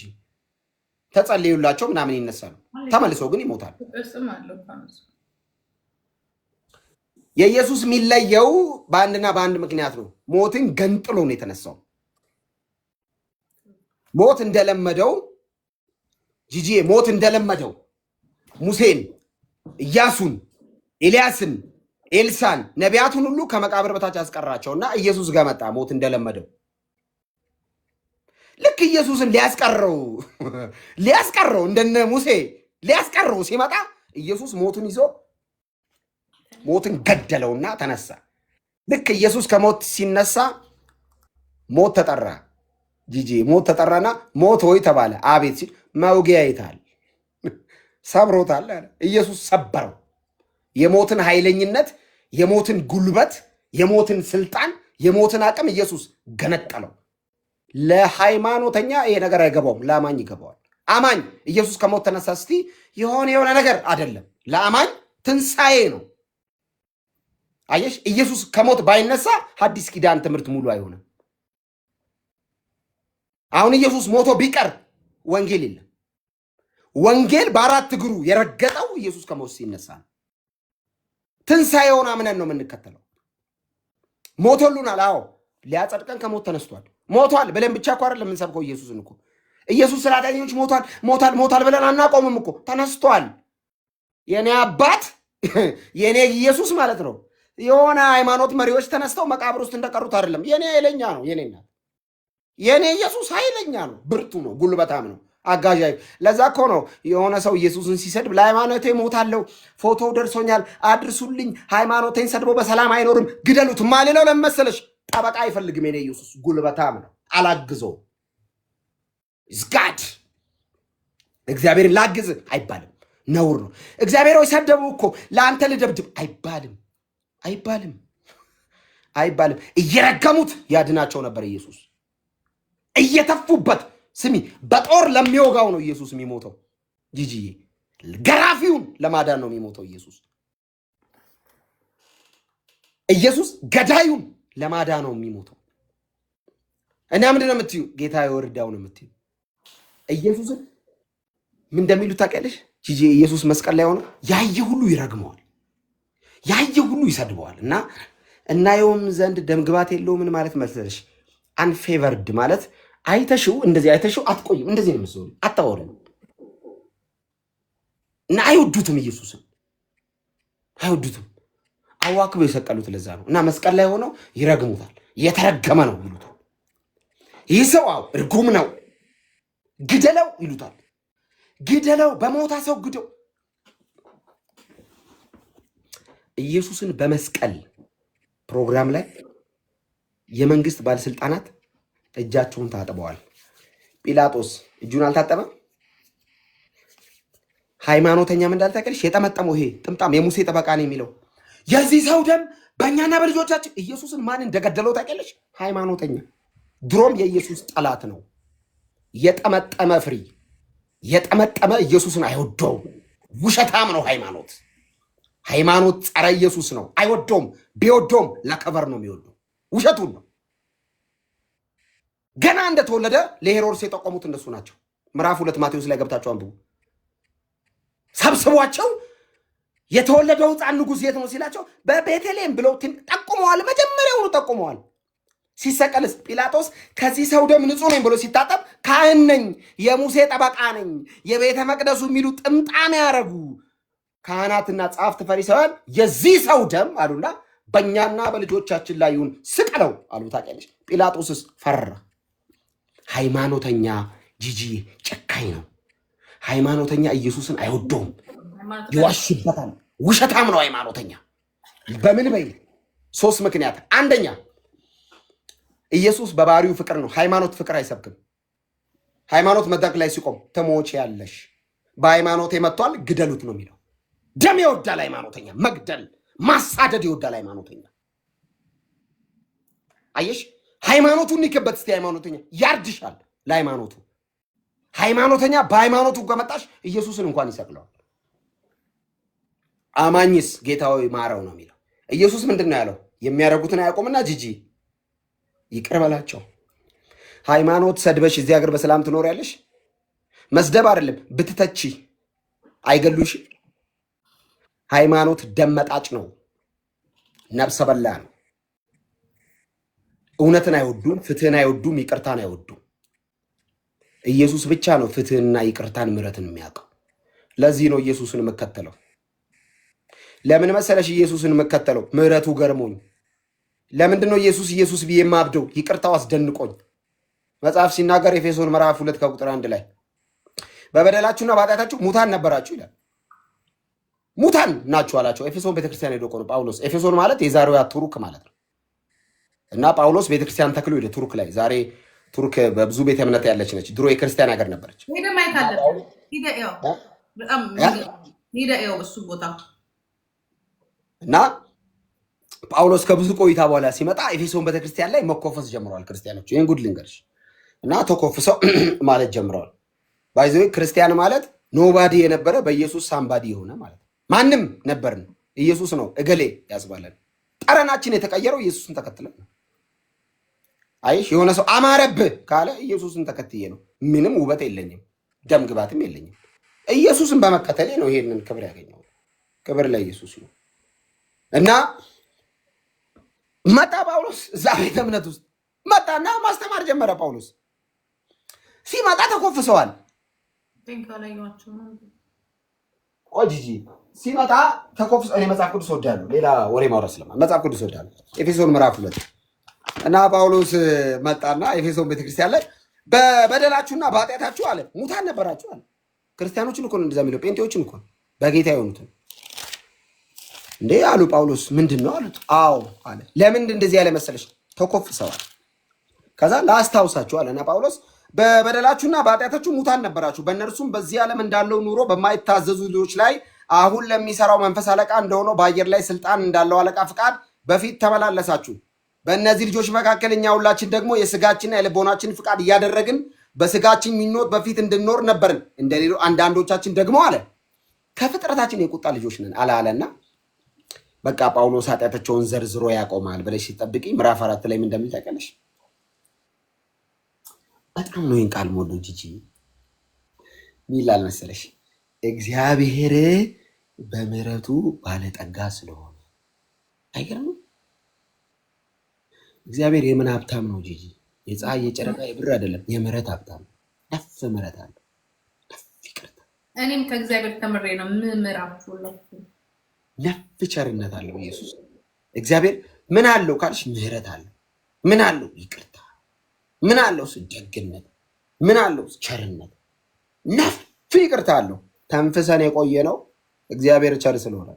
ተጸልዩላቸው ምናምን ይነሳሉ፣ ተመልሰው ግን ይሞታሉ። የኢየሱስ የሚለየው በአንድና በአንድ ምክንያት ነው። ሞትን ገንጥሎ ነው የተነሳው። ሞት እንደለመደው ጂጂ ሞት እንደለመደው ሙሴን፣ ኢያሱን፣ ኤልያስን፣ ኤልሳን ነቢያቱን ሁሉ ከመቃብር በታች አስቀራቸውና ኢየሱስ ጋር መጣ። ሞት እንደለመደው ልክ ኢየሱስን ሊያስቀረው እንደነ ሙሴ ሊያስቀረው ሲመጣ ኢየሱስ ሞትን ይዞ ሞትን ገደለውና ተነሳ። ልክ ኢየሱስ ከሞት ሲነሳ ሞት ተጠራ። ጂጂ ሞት ተጠራና ሞት ሆይ ተባለ። አቤት ሲል መውጊያ ይታል ሰብሮታል አለ። ኢየሱስ ሰበረው። የሞትን ኃይለኝነት፣ የሞትን ጉልበት፣ የሞትን ስልጣን፣ የሞትን አቅም ኢየሱስ ገነጠለው። ለሃይማኖተኛ ይሄ ነገር አይገባውም፣ ለአማኝ ይገባዋል። አማኝ ኢየሱስ ከሞት ተነሳ እስቲ የሆነ ነገር አይደለም። ለአማኝ ትንሣኤ ነው። አየሽ፣ ኢየሱስ ከሞት ባይነሳ ሐዲስ ኪዳን ትምህርት ሙሉ አይሆንም። አሁን ኢየሱስ ሞቶ ቢቀር ወንጌል የለም። ወንጌል በአራት እግሩ የረገጠው ኢየሱስ ከሞት ሲነሳ ነው። ትንሣኤውን አምነን ነው የምንከተለው። ሞቶልናል። አዎ ሊያጸድቀን ከሞት ተነስቷል። ሞቷል ብለን ብቻ እኮ አይደለም የምንሰብከው ኢየሱስን እኮ። ኢየሱስ ስለ ኃጢአተኞች ሞቷል ብለን አናቆምም እኮ። ተነስቷል። የኔ አባት የኔ ኢየሱስ ማለት ነው። የሆነ ሃይማኖት መሪዎች ተነስተው መቃብር ውስጥ እንደቀሩት አይደለም። የኔ ኃይለኛ ነው። የኔ ኢየሱስ ኃይለኛ ነው፣ ብርቱ ነው፣ ጉልበታም ነው፣ አጋዣይ። ለዛ እኮ ነው የሆነ ሰው ኢየሱስን ሲሰድብ ለሃይማኖቴ ሞታለሁ፣ ፎቶ ደርሶኛል፣ አድርሱልኝ፣ ሃይማኖቴን ሰድቦ በሰላም አይኖርም፣ ግደሉት ማልለው ለመሰለሽ ጠበቃ አይፈልግም። የኔ ኢየሱስ ጉልበታም ነው፣ አላግዘው ዝጋድ እግዚአብሔርን ላግዝ አይባልም፣ ነውር ነው። እግዚአብሔር ሆይ ሰደቡ እኮ ለአንተ ልደብድብ አይባልም። እየረገሙት ያድናቸው ነበር ኢየሱስ። እየተፉበት ስሚ በጦር ለሚወጋው ነው ኢየሱስ የሚሞተው ጂጂዬ ገራፊውን ለማዳን ነው የሚሞተው ኢየሱስ ገዳዩን ለማዳን ነው የሚሞተው እና ምንድነው የምትዩ ጌታ ይወርዳው ነው የምትዩ ኢየሱስን ምን እንደሚሉ ታውቂያለሽ ጂጂ ኢየሱስ መስቀል ላይ ሆኖ ያየ ሁሉ ይረግመዋል ያየ ሁሉ ይሰድበዋል እና እናየውም ዘንድ ደምግባት የለውም ምን ማለት መሰለሽ አንፌቨርድ ማለት አይተሽው እንደዚህ አይተሽው አትቆይም እንደዚህ ነው መስሎ አታወሪም እና አይወዱትም ኢየሱስን አይወዱትም አዋክበው የሰቀሉት ለዛ ነው እና መስቀል ላይ ሆኖ ይረግሙታል የተረገመ ነው ይሉታል ይህ ሰው እርጉም ነው ግደለው ይሉታል ግደለው በሞታ ሰው ግደው ኢየሱስን በመስቀል ፕሮግራም ላይ የመንግስት ባለስልጣናት እጃቸውን ታጥበዋል ጲላጦስ እጁን አልታጠበም ሃይማኖተኛም እንዳልታቀልሽ የጠመጠመው ይሄ ጥምጣም የሙሴ ጠበቃ ነው የሚለው የዚህ ሰው ደም በእኛና በልጆቻችን ኢየሱስን ማን እንደገደለው ታቀልሽ ሃይማኖተኛ ድሮም የኢየሱስ ጠላት ነው የጠመጠመ ፍሪ የጠመጠመ ኢየሱስን አይወደው ውሸታም ነው ሃይማኖት ጸረ ኢየሱስ ነው አይወደውም ቢወደውም ለከበር ነው የሚወደው ውሸቱን ነው ገና እንደተወለደ ለሄሮድስ የጠቆሙት እነሱ ናቸው ምዕራፍ 2 ማቴዎስ ላይ ገብታችሁ አንብቡ ሰብስቧቸው የተወለደው ሕፃን ንጉሥ የት ነው ሲላቸው በቤተልሔም ብለው ጠቁመዋል መጀመሪያውኑ ጠቁመዋል ሲሰቀልስ ጲላጦስ ከዚህ ሰው ደም ንጹህ ነኝ ብሎ ሲታጠብ ካህን ነኝ የሙሴ ጠበቃ ነኝ የቤተ መቅደሱ የሚሉ ጥምጣም ያረጉ ካህናትና ጻፍት ፈሪሳውያን የዚህ ሰው ደም አሉና በእኛና በልጆቻችን ላይ ይሁን ስቀለው አሉ ታውቂያለሽ ጲላጦስስ ፈራ ሃይማኖተኛ ጂጂ ጨካኝ ነው ሃይማኖተኛ ኢየሱስን አይወደውም ይዋሽበታል ውሸታም ነው ሃይማኖተኛ በምን በይ 3 ምክንያት አንደኛ ኢየሱስ በባህሪው ፍቅር ነው ሃይማኖት ፍቅር አይሰብክም ሃይማኖት መድረክ ላይ ሲቆም ተሞች ያለሽ በሃይማኖት የመጥቷል ግደሉት ነው የሚለው ደም ይወዳል ሃይማኖተኛ መግደል ማሳደድ ይወዳል ሃይማኖተኛ አየሽ ሃይማኖቱን ይከበት እስቲ ሃይማኖተኛ ያርድሻል ለሃይማኖቱ ሃይማኖተኛ በሃይማኖቱ ከመጣሽ ኢየሱስን እንኳን ይሰቅለዋል አማኝስ ጌታው ማረው ነው የሚለው ኢየሱስ ምንድነው ያለው የሚያረጉትን አያቆምና ጂጂ ይቅር በላቸው ሃይማኖት ሰድበሽ እዚህ ሀገር በሰላም ትኖሪያለሽ መስደብ አይደለም ብትተቺ አይገሉሽ ሃይማኖት ደመጣጭ ነው ነፍሰ በላ ነው እውነትን አይወዱም ፍትህን አይወዱም ይቅርታን አይወዱም ኢየሱስ ብቻ ነው ፍትህንና ይቅርታን ምሕረትን የሚያውቀው ለዚህ ነው ኢየሱስን መከተለው ለምን መሰለሽ ኢየሱስን መከተለው ምሕረቱ ገርሞኝ ለምንድን ነው ኢየሱስ ብዬ ማብደው ይቅርታው አስደንቆኝ መጽሐፍ ሲናገር ኤፌሶን ምዕራፍ 2 ከቁጥር 1 ላይ በበደላችሁና በኃጢአታችሁ ሙታን ነበራችሁ ይላል ሙታን ናችሁ አላቸው ኤፌሶን ቤተክርስቲያን ሄዶ ቆሎ ጳውሎስ ኤፌሶን ማለት የዛሬዋ ቱርክ ማለት ነው እና ጳውሎስ ቤተክርስቲያን ተክሎ ሄደ ቱርክ ላይ ዛሬ ቱርክ በብዙ ቤተ እምነት ያለች ነች ድሮ የክርስቲያን ሀገር ነበረች ሄደ ማይት አለ በጣም ሄደ እሱ ቦታ እና ጳውሎስ ከብዙ ቆይታ በኋላ ሲመጣ ኤፌሶን ቤተክርስቲያን ላይ መኮፈስ ጀምረዋል ክርስቲያኖች ይሄን ጉድ ልንገርሽ እና ተኮፍሰው ማለት ጀምረዋል ባይዘው ክርስቲያን ማለት ኖባዲ የነበረ በኢየሱስ ሳምባዲ የሆነ ማለት ማንም ነበርን ኢየሱስ ነው እገሌ ያስባለን ጠረናችን የተቀየረው ኢየሱስን ተከትለን ነው አይሽ የሆነ ሰው አማረብህ ካለ ኢየሱስን ተከትዬ ነው ምንም ውበት የለኝም ደም ግባትም የለኝም ኢየሱስን በመከተሌ ነው ይሄንን ክብር ያገኘው ክብር ለኢየሱስ ነው እና መጣ ጳውሎስ እዛ ቤተ እምነት ውስጥ መጣና ማስተማር ጀመረ ጳውሎስ ሲመጣ ተኮፍሰዋል ኦጂጂ ሲመጣ ተኮፍሰ እኔ መጽሐፍ ቅዱስ ወዳለሁ ሌላ ወሬ ማውራት ስለማ መጽሐፍ ቅዱስ ወዳለሁ ኤፌሶን ምዕራፍ 2 እና ጳውሎስ መጣና ኤፌሶን ቤተክርስቲያን ላይ በበደላችሁና በኃጢአታችሁ አለ ሙታን ነበራችሁ አለ ክርስቲያኖችን እኮ ነው እንደዛ የሚለው ጴንጤዎችን እኮ በጌታ የሆኑትን እንዴ አሉ ጳውሎስ ምንድነው አሉት አዎ አለ ለምን እንደዚህ ያለ መሰለሽ ተኮፍሰዋል ከዛ ላስታውሳችሁ አለና ጳውሎስ በበደላችሁና በኃጢአታችሁ ሙታን ነበራችሁ በእነርሱም በዚህ ዓለም እንዳለው ኑሮ በማይታዘዙ ልጆች ላይ አሁን ለሚሰራው መንፈስ አለቃ እንደሆነ በአየር ላይ ስልጣን እንዳለው አለቃ ፍቃድ በፊት ተመላለሳችሁ በእነዚህ ልጆች መካከል እኛ ሁላችን ደግሞ የስጋችንና የልቦናችን ፍቃድ እያደረግን በስጋችን ምኞት በፊት እንድንኖር ነበርን። እንደሌሎች አንዳንዶቻችን ደግሞ አለ ከፍጥረታችን የቁጣ ልጆች ነን አለና በቃ ጳውሎስ ኃጢአታቸውን ዘርዝሮ ያቆማል ብለሽ ሲጠብቂ ምዕራፍ 4 ላይ ምን እንደሚል ታውቂያለሽ? በጣም ነው ይህን ቃል ሞዶ ጂጂ ሚላል መሰለሽ እግዚአብሔር በምሕረቱ ባለጠጋ ስለሆነ አይገርም? እግዚአብሔር የምን ሀብታም ነው ጂጂ? የፀሐይ የጨረቃ የብር አይደለም፣ የምሕረት ሀብታም ነው። ነፍ ምሕረት አለው፣ ነፍ ይቅርታ። እኔም ከእግዚአብሔር ተምሬ ነው ምራችሁ ነፍ ቸርነት አለው ኢየሱስ። እግዚአብሔር ምን አለው ካልሽ ምሕረት አለው። ምን አለው? ይቅርታ። ምን አለው? ደግነት። ምን አለው? ቸርነት። ነፍ ይቅርታ አለው። ተንፍሰን የቆየ ነው እግዚአብሔር ቸር ስለሆነ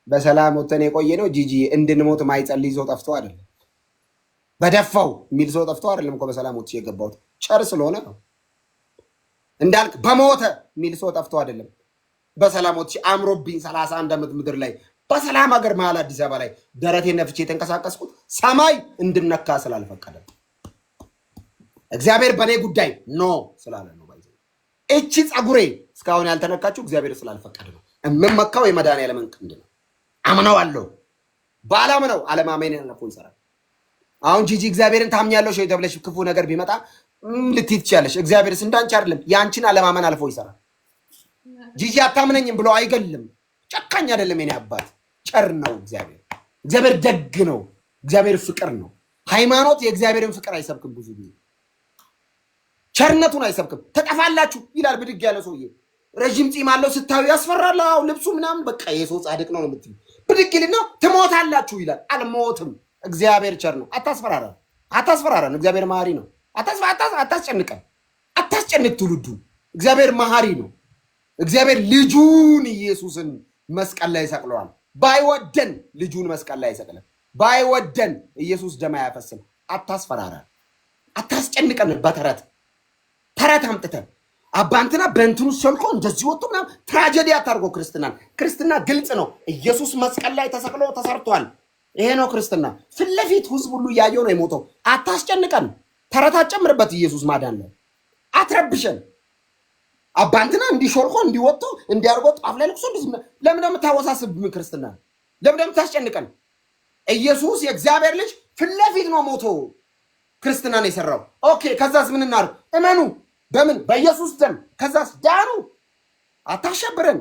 በሰላም ወተን የቆየ ነው ጂጂ። እንድንሞት ማይጸልይ ሰው ጠፍቶ አይደለም፣ በደፋው የሚል ሰው ጠፍቶ አይደለም እኮ በሰላም ወጥቼ የገባሁት ቸር ስለሆነ ነው። እንዳልክ በሞተ የሚል ሰው ጠፍቶ አይደለም በሰላም ወጥቼ አምሮብኝ 31 ዓመት ምድር ላይ በሰላም ሀገር መሀል አዲስ አበባ ላይ ደረቴን ነፍቼ የተንቀሳቀስኩት ሰማይ እንድነካ ስላልፈቀደ እግዚአብሔር በእኔ ጉዳይ ኖ ስላለ ነው። እቺ ፀጉሬ እስካሁን ያልተነካችው እግዚአብሔር ስላልፈቀደ ነው። የምመካው የመድኃኒዓለምን ክንድ ነው። አምነዋለሁ። ባላምነው አለማመኔን አልፎ ይሰራል። አሁን ጂጂ እግዚአብሔርን ታምኛለሽ ወይ ተብለሽ ክፉ ነገር ቢመጣ ልትይ ትችያለሽ። እግዚአብሔርስ እንዳንቺ አይደለም፣ ያንቺን አለማመን አልፎ ይሰራል። ጂጂ አታምነኝም ብሎ አይገልም። ጨካኝ አይደለም የኔ አባት፣ ጨር ነው እግዚአብሔር። እግዚአብሔር ደግ ነው። እግዚአብሔር ፍቅር ነው። ሃይማኖት የእግዚአብሔርን ፍቅር አይሰብክም። ብዙ ጊዜ ቸርነቱን አይሰብክም። ተጠፋላችሁ ይላል ብድግ ያለ ሰውዬ። ረጅም ፂም አለው ስታዩ ያስፈራል። ልብሱ ምናምን በቃ የሰው ጻድቅ ነው የምትይው። ብድግ ይልና ትሞታላችሁ ይላል። አልሞትም። እግዚአብሔር ቸር ነው። አታስፈራራን፣ አታስፈራራን። እግዚአብሔር መሐሪ ነው። አታስጨንቀን፣ አታስጨንቅ ትውልዱ። እግዚአብሔር መሐሪ ነው። እግዚአብሔር ልጁን ኢየሱስን መስቀል ላይ ሰቅለዋል። ባይወደን ልጁን መስቀል ላይ ሰቅለን፣ ባይወደን ኢየሱስ ደም አያፈስም። አታስፈራራን፣ አታስጨንቀን። በተረት ተረት አምጥተን አባንትና በእንትኑ ሰልኮ እንደዚህ ወጥቶ ምናምን ትራጀዲ አታርጎ ክርስትናን። ክርስትና ግልጽ ነው። ኢየሱስ መስቀል ላይ ተሰቅሎ ተሰርቷል። ይሄ ነው ክርስትና። ፊት ለፊት ህዝብ ሁሉ እያየው ነው የሞተው። አታስጨንቀን። ተረት አጨምርበት። ኢየሱስ ማዳን ላይ አትረብሸን። አባንትና እንዲሾልኮ እንዲወጡ እንዲያርጎ ጣፍ ላይ ልቅሶ ለምን የምታወሳስብ ክርስትና? ለምን የምታስጨንቀን? ኢየሱስ የእግዚአብሔር ልጅ ፊት ለፊት ነው ሞቶ ክርስትናን የሰራው። ኦኬ፣ ከዛስ ምን እናድርግ? እመኑ። በምን? በኢየሱስ ደም። ከዛስ ዳኑ። አታሸብረን።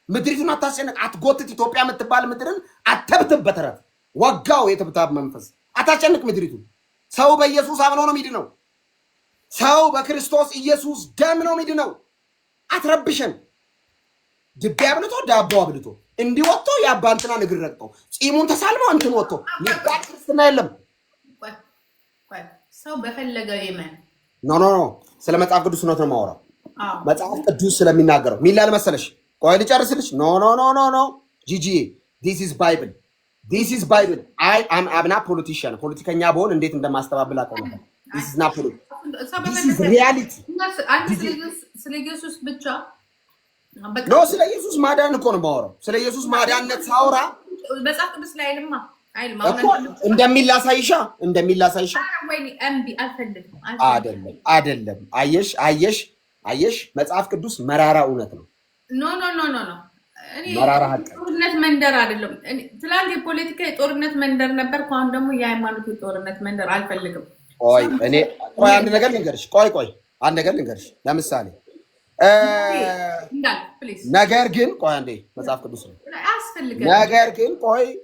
ምድሪቱን አታስጨንቅ። አትጎትት። ኢትዮጵያ የምትባል ምድርን አተብትብ። በተረት ወጋው የትብታብ መንፈስ። አታስጨንቅ ምድሪቱን። ሰው በኢየሱስ አምኖ ነው የሚድነው። ሰው በክርስቶስ ኢየሱስ ደም ነው የሚድነው። አትረብሸን። ድቤ አብልቶ ዳቦ አብልቶ እንዲወጥቶ የአባንትና እግር ረግጦ ፂሙን ተሳልመው እንትን ወጥቶ ሚባል ክርስትና የለም። ሰው በፈለገው ይመን። ኖ ስለ መጽሐፍ ቅዱስ ነው የማወራው። መጽሐፍ ቅዱስ ስለሚናገረው ሚላል መሰለሽ። ቆይ ልጨርስልሽ። ኖ ጂጂ ዲስ ኢዝ ባይብል፣ ዲስ ኢዝ ባይብል። አይ አም አብና ፖለቲሽያን። ፖለቲከኛ በሆን እንዴት እንደማስተባብል አውቀው ነበር። ዲስ ኢዝ ናት ፖለቲክስ፣ ዲስ ኢዝ ሪያሊቲ። ስለ ኢየሱስ ብቻ ኖ፣ ስለ ኢየሱስ ማዳን እኮ ነው የማወራው። ስለ ኢየሱስ ማዳንነት ሳውራ መጽሐፍ ቅዱስ ላይ አይልማ እንደሚላሳይሻ አይደለም። አየሽ መጽሐፍ ቅዱስ መራራ እውነት ነው። ኖ መራራ ሀቅ። ጦርነት መንደር አይደለም። ትላንት የፖለቲካ የጦርነት መንደር ነበር። አሁን ደግሞ የሃይማኖት የጦርነት መንደር አልፈልግም። ቆይ አንድ ነገር ልንገርሽ። ለምሳሌ ነገር ግን ቆይ አንዴ መጽሐፍ ቅዱስ ነው።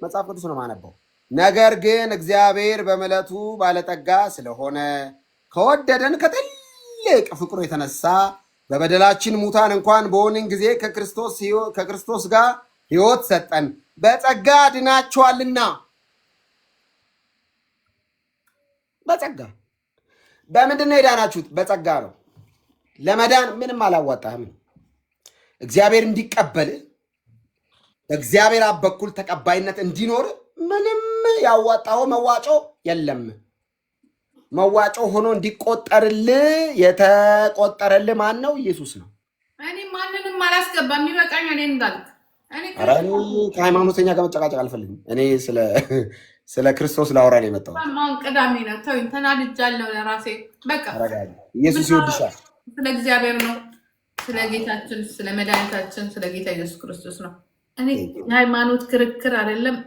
መጽሐፍ ቅዱስ ነው ማነበው። ነገር ግን እግዚአብሔር በምሕረቱ ባለጠጋ ስለሆነ ከወደደን ከትልቅ ፍቅሩ የተነሳ በበደላችን ሙታን እንኳን በሆንን ጊዜ ከክርስቶስ ጋር ሕይወት ሰጠን። በጸጋ ድናችኋልና። በጸጋ በምንድን ነው የዳናችሁት? በጸጋ ነው። ለመዳን ምንም አላዋጣህም። እግዚአብሔር እንዲቀበል በእግዚአብሔር አብ በኩል ተቀባይነት እንዲኖር ምንም ያዋጣው መዋጮ የለም። መዋጮ ሆኖ እንዲቆጠርልህ የተቆጠረልህ ማን ነው? ኢየሱስ ነው። እኔ ማንንም አላስገባም። የሚበቃኝ እኔ እንዳልክ። ከሃይማኖተኛ ጋር መጨቃጨቅ አልፈልግም። እኔ ስለ ክርስቶስ ላወራ ነው የመጣሁት። ማን ቅዳሜ ነው ተውኝ፣ ተናድጃለሁ ለራሴ በቃ። ኢየሱስ ይወድሻል። ስለ እግዚአብሔር ነው፣ ስለ ጌታችን ስለ መድኃኒታችን ስለ ጌታ ኢየሱስ ክርስቶስ ነው። እኔ የሃይማኖት ክርክር አይደለም፣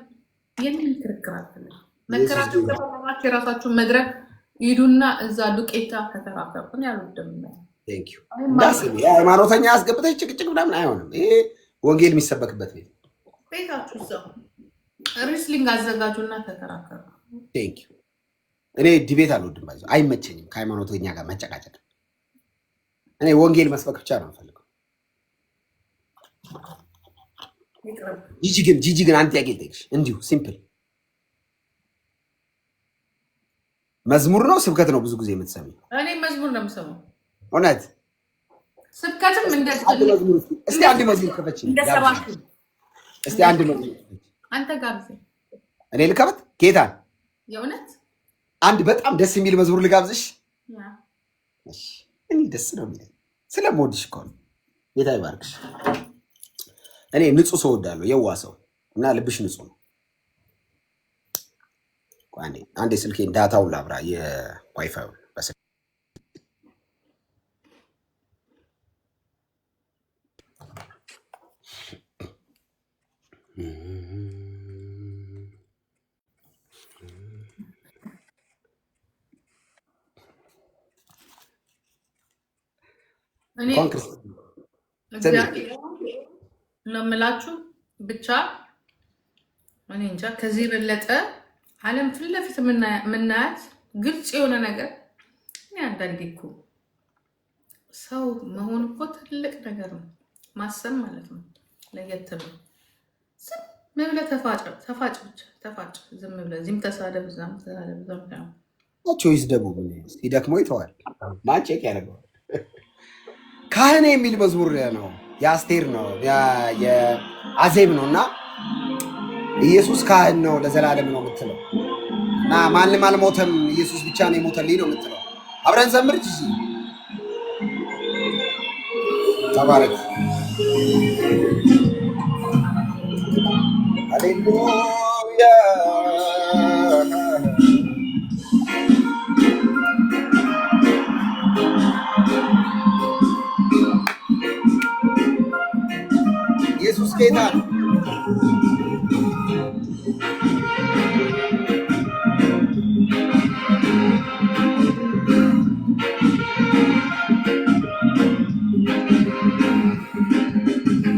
የምን ክርክር አይደለም። መከራከር ከተባላችሁ የራሳችሁን መድረክ ሂዱና እዛ ዱቄታ ተከራከሩን ያሉደም ነው። ቴንክ ዩ ዳስ የሃይማኖተኛ አስገብተሽ ጭቅጭቅ ምናምን አይሆንም። ይሄ ወንጌል የሚሰበክበት ቤት ቤታችሁ እዛው ሪስሊንግ አዘጋጁና ተከራከሩ። ቴንክ ዩ እኔ ዲቤት አልወድም፣ ባይዞ አይመቸኝም ከሃይማኖተኛ ጋር መጨቃጨቅ። እኔ ወንጌል መስበክ ብቻ ነው የምፈልገው። ጂጂ ግን አንተ ጥያቄ ልጠይቅሽ፣ እንዲሁ ሲምፕል መዝሙር ነው ስብከት ነው ብዙ ጊዜ የምትሰሚው? እኔ መዝሙር ነው የምሰማው። እውነት ስብከትም እንደዚህ። እስቲ አንድ መዝሙር ከፈች እንደሰባክ እስቲ አንድ መዝሙር አንተ ጋር እኔ ልከበት ጌታን የእውነት አንድ በጣም ደስ የሚል መዝሙር ልጋብዝሽ። እሺ እኔ ደስ ነው የሚለኝ ስለምወድሽ እኮ ነው። ጌታ ይባርክሽ። እኔ ንጹህ ሰው እወዳለሁ፣ የዋ ሰው እና ልብሽ ንጹህ ነው። አንዴ ስልኬን ዳታውን ላብራ የዋይፋዩን እኔ ነው የምላችሁ ብቻ እኔ እንጃ ከዚህ የበለጠ ዓለም ፊት ለፊት የምናያት ግልጽ የሆነ ነገር። እኔ አንዳንዴ እኮ ሰው መሆን እኮ ትልቅ ነገር ነው፣ ማሰብ ማለት ነው። ለየት ነው። ዝም ብለህ ተፋጭ ብቻ ተፋጭ፣ ዝም ብለህ እዚህም ተሳደብ እዛም ተሳደብ እዛም ናቸው። ይስደቡ ሲደክመው ይተዋል። ማንቼክ ያደርገዋል። ካህኔ የሚል መዝሙር ነው፣ የአስቴር ነው፣ የአዜብ ነው እና ኢየሱስ ካህን ነው ለዘላለም ነው የምትለው እና ማንም አልሞተም ኢየሱስ ብቻ ነው የሞተልኝ ነው የምትለው። አብረን ዘምር ጂጂ ተባረክ። ሃሌሉያ ኢየሱስ ጌታ ነው።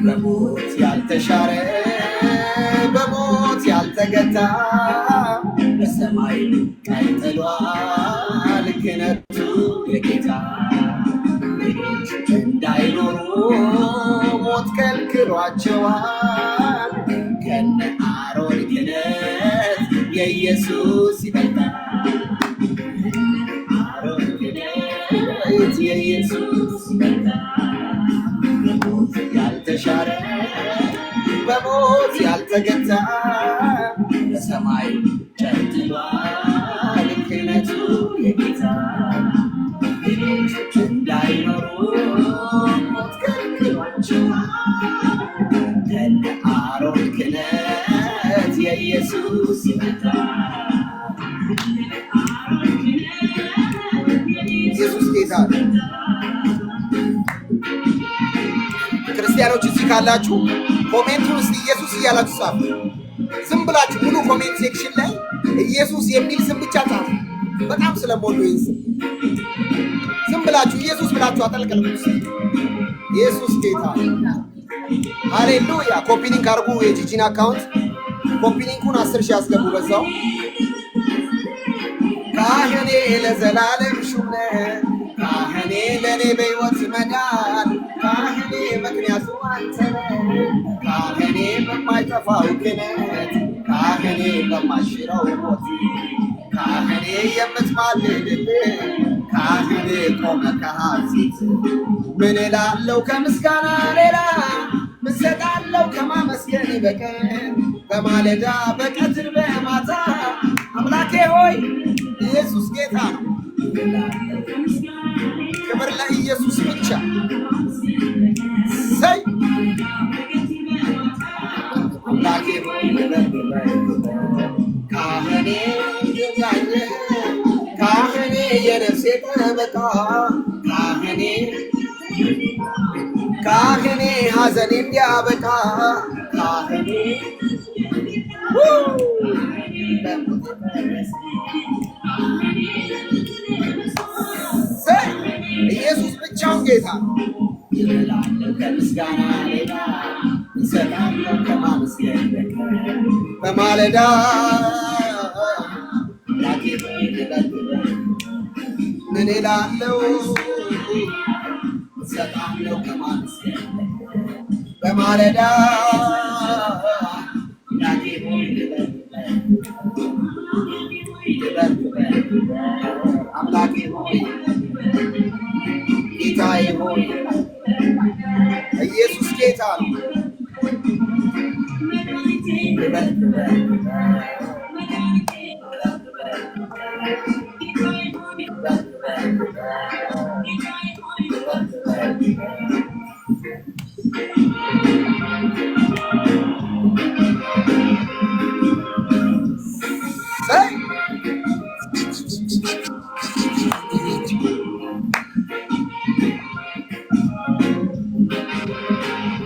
በሞት ያልተሻረ በሞት ያልተገታ በሰማይ ቀጥሏል ክህነቱ የጌታ እንዳይኖሩ ሞት ከልክሏቸዋል። ከነ አሮን ክህነት የኢየሱስ ይበልጣል። አሮን ክህነት የኢየሱስ ይበልጣል። በሞት ያልተሻረ በሞት ያልተገታ በሰማይ ቀጥሏል ክህነቱ የጌታ እንዳይኖሩ ሞት ከልክሏቸዋል። ከነ አሮን ክህነት የኢየሱስ ይበልጣል። ኢየሱስ ጌታ ነው። ክርስቲያኖች እዚህ ካላችሁ ኮሜንቱን እስቲ ኢየሱስ እያላችሁ ጻፉ። ዝም ብላችሁ ሙሉ ኮሜንት ሴክሽን ላይ ኢየሱስ የሚል ስም ብቻ ጻፉ። በጣም ስለምወደው ይህን ስም ዝም ብላችሁ ኢየሱስ ብላችሁ አጠልቀሉ። ኢየሱስ ጌታ ሃሌሉያ። ኮፒ ሊንክ አድርጉ። የጂጂን አካውንት ኮፒ ሊንኩን 10 ሺህ ያስገቡ። በዛው ካህኔ ለዘላለም ሹም ነህ፣ ካህኔ ለእኔ በሕይወት መዳን፣ ካህኔ ምክንያቱ አንተ ነህ፣ ካህኔ በማይጠፋው ክህነት፣ ካህኔ በማይሽረው ሞት፣ ካህኔ የምትማልድልህ፣ ካህኔ ቆመ ከሐሴት። ምን እላለሁ ከምስጋና ሌላ? ምን እሰጣለሁ ከማመስገን በቀር? በማለዳ በቀትር በማታ አምላኬ ሆይ ኢየሱስ ጌታ ነው። ክብር ለኢየሱስ ብቻ። ሰይ አምላኬ ሆይ ካህኔ ካህኔ የነፍሴ ጠበቃ ካህኔ ሐዘኔ እንዲያበቃ ካህኔ ኢየሱስ ብቻውን ጌታ ከምስጋና ሌላ እሰጣለሁ ከማመስገን በማለዳ ምን እላለሁ እሰጣለሁ ከማመስገን በማለዳ አምላኬ ሆይ ጌታዬ ሆይ ኢየሱስ ጌታ ነው።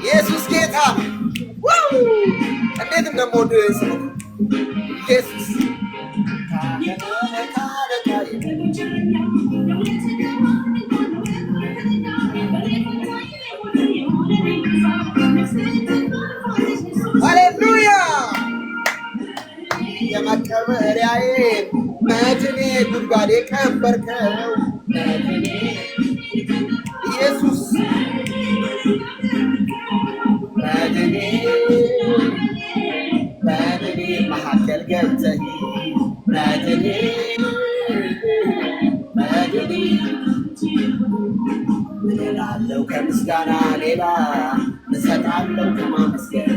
ኢየሱስ ጌታ እንዴት እንደምወደው ስሙ ኢየሱስ ሃሌሉያ የመቀበሪያዬ መድኔ ጉድጓዴ ቀበርከው ኢየሱስ መድኔ መካከል ገብተህ መድኔ ምን እላለሁ ከምስጋና ሌላ እሰጣለሁ ከማመስገን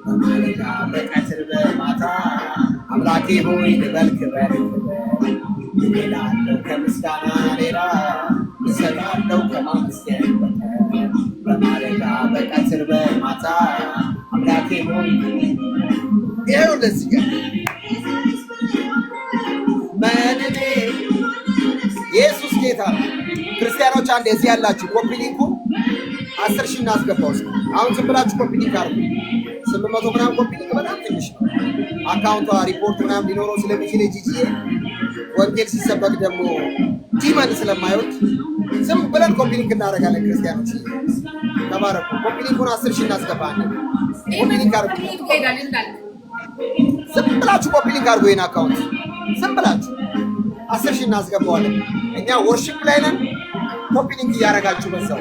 በማለዳ በቀትር በማታ አምላኬ ሆይ ልበል ክበር ምን እላለሁ ከምስጋና ሌላ እሰጣለሁ ከማመስገን በማለዳ በቀትር በማታ አምላኬ ሆይ ይኸው እንደዚህ ጋር መድኔ ኢየሱስ ጌታ ነው። ክርስቲያኖች አንድ እዚህ ያላችሁ ኮፒ ሊንኩ 10,000 እናስገባው። አሁን ዝም ብላችሁ ኮፒ ሊንክ አድርጉ። 800 ምናምን ኮፒ ሊንክ በጣም ትንሽ ነው። አካውንቷ ሪፖርት ምናምን ሊኖረው ስለሚችል ጂጂዬ ወንጌል ሲሰበክ ደግሞ ዲመን ስለማይወድ ዝም ብለን ኮፒ ሊንክ እናደርጋለን። ክርስቲያኖች ተባረኩ። ኮፒ ሊንኩን 10,000 እናስገባለን። ኮፒ ሊንክ አድርጉ። ዝም ብላችሁ ኮፒ ሊንክ አድርጉ። ይሄን አካውንት ዝም ብላችሁ 10,000 እናስገባዋለን። እኛ ወርሺፕ ላይ ነን። ኮፒ ሊንክ እያደረጋችሁ በዛው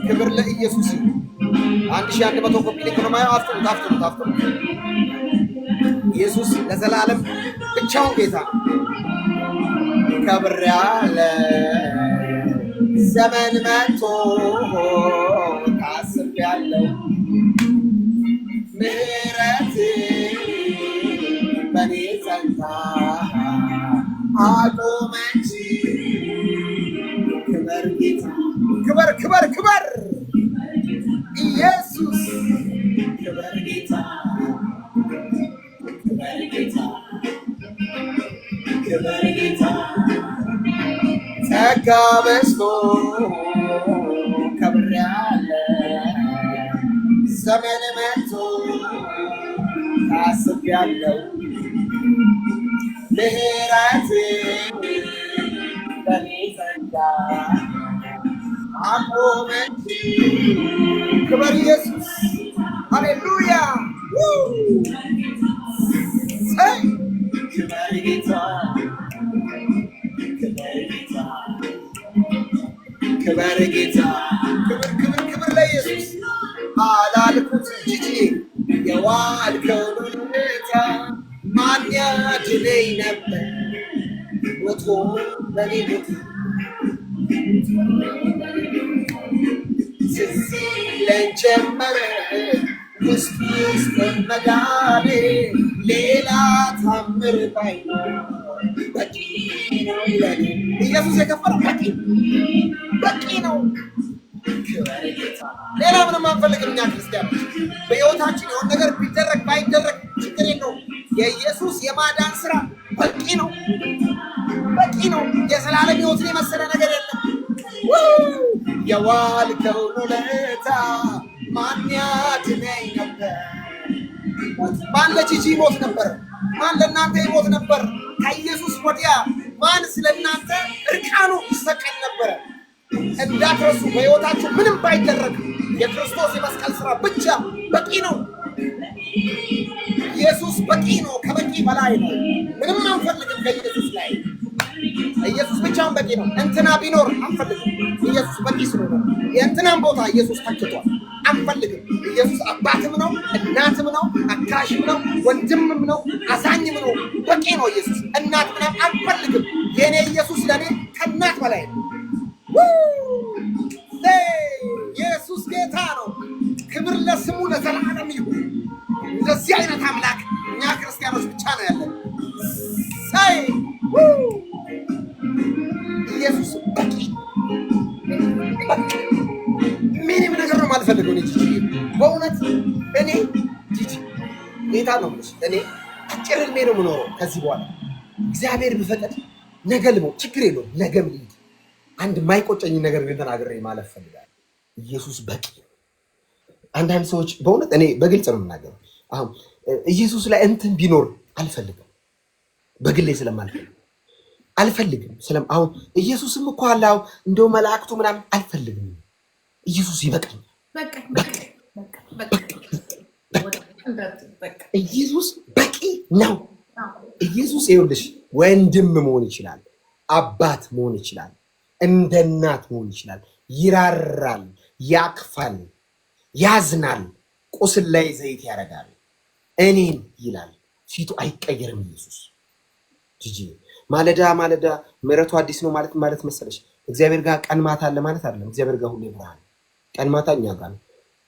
ክብር ለኢየሱስ። 1100 ኮፒ ሊንክ ነው ማየው። አፍጥኑት። ኢየሱስ ለዘላለም ብቻውን ጌታ ነው። ከብሬያለ ዘመን መጥቶ ታስቤያለሁ ምሕረት በኔ ጸንታ አቆመች። ክበር ጌታ ክበር ኢየሱስ ክበር ጌታ ጸጋ በዝቶ ከብሬያለ ዘመን መጥቶ ታስቤያለሁ ምሕረት በኔ ጸንታ አቆመች። ክበር ኢየሱስ ሃሌሉያ ክበር ጌታ ክበር ለኢየሱስ አላልኩት ጂጂ የዋልከውን ውለታ ማን ያድነኝ ነበር ሞቶ በኔ ሞት ትዝ ይለኝ ጀመረ ውስጥ መዳኔ ሌላ ታምር ባይኖር በቂ ነው ለኔ ኢየሱስ የከፈለው በቂ ነው። ሌላ ምንም አንፈልግም እኛ ክርስቲያኖች። በሕይወታችን የሆነ ነገር ቢደረግ ባይደረግ ችግር የለውም። የኢየሱስ የማዳን ስራ በቂ ነው፣ በቂ ነው። የዘላለም ሕይወትን የመሰለ ነገር የለም። የዋልከውን ውለታ ማን ያድነኝ ነበር? ማን ለጂጂ ይሞት ነበር? ማን ለእናንተ ይሞት ነበር? ከኢየሱስ ወዲያ ማን ስለ እናንተ እርቃኑ ይሰቀል ነበረ? እንዳትረሱ፣ በሕይወታችሁ ምንም ባይደረግ የክርስቶስ የመስቀል ስራ ብቻ በቂ ነው። ኢየሱስ በቂ ነው፣ ከበቂ በላይ ነው። ምንም አንፈልግም ከኢየሱስ ላይ። ኢየሱስ ብቻውን በቂ ነው። እንትና ቢኖር አንፈልግም። ኢየሱስ በቂ ስለሆነ የእንትናም ቦታ ኢየሱስ ተክቷል። አንፈልግም። ኢየሱስ አባትም ነው፣ እናትም ነው፣ አካሽም ነው፣ ወንድምም ነው፣ አዛኝም ነው። በቂ ነው ኢየሱስ። እናት ምናምን አንፈልግም። የኔ ኢየሱስ ለኔ ከእናት በላይ ነው። ኢየሱስ ጌታ ነው። ክብር ለስሙ ለዘላለም ይሁን። እንደዚህ አይነት አምላክ እኛ ክርስቲያኖች ብቻ ነው ያለን። ሳይ ኢየሱስ በቂ ምንም ነገር ነው የማልፈልገው። እኔ ጂጂ በእውነት እኔ ጂጂ ጌታ ነው የምልሽ። እኔ አጭር ዕድሜ ነው የምኖረው ከዚህ በኋላ እግዚአብሔር ቢፈቅድ ነገ ልሞት ችግር የለውም። ነገም ልሂድ። አንድ የማይቆጨኝ ነገር ግን ተናግሬ ማለፍ ፈልጋለሁ። ኢየሱስ በቂ። አንዳንድ ሰዎች በእውነት እኔ በግልጽ ነው የምናገረው። አሁን ኢየሱስ ላይ እንትን ቢኖር አልፈልግም፣ በግሌ ስለማልፈልግ አልፈልግም። አሁን ኢየሱስም እኮ አላው እንደው መላእክቱ ምናምን አልፈልግም። ኢየሱስ ይበቃኝ። ኢየሱስ በቂ ነው። ኢየሱስ ይኸውልሽ ወንድም መሆን ይችላል፣ አባት መሆን ይችላል፣ እንደ እናት መሆን ይችላል። ይራራል፣ ያቅፋል፣ ያዝናል፣ ቁስል ላይ ዘይት ያደርጋል። እኔን ይላል፣ ፊቱ አይቀየርም። ኢየሱስ ጂጂ ማለዳ ማለዳ ምሕረቱ አዲስ ነው ማለት መሰለሽ እግዚአብሔር ጋር ቀን ማታ አለ ማለት አይደለም። እግዚአብሔር ጋር ሁሌ ብርሃን፣ ቀን ማታ እኛ ጋር ነው።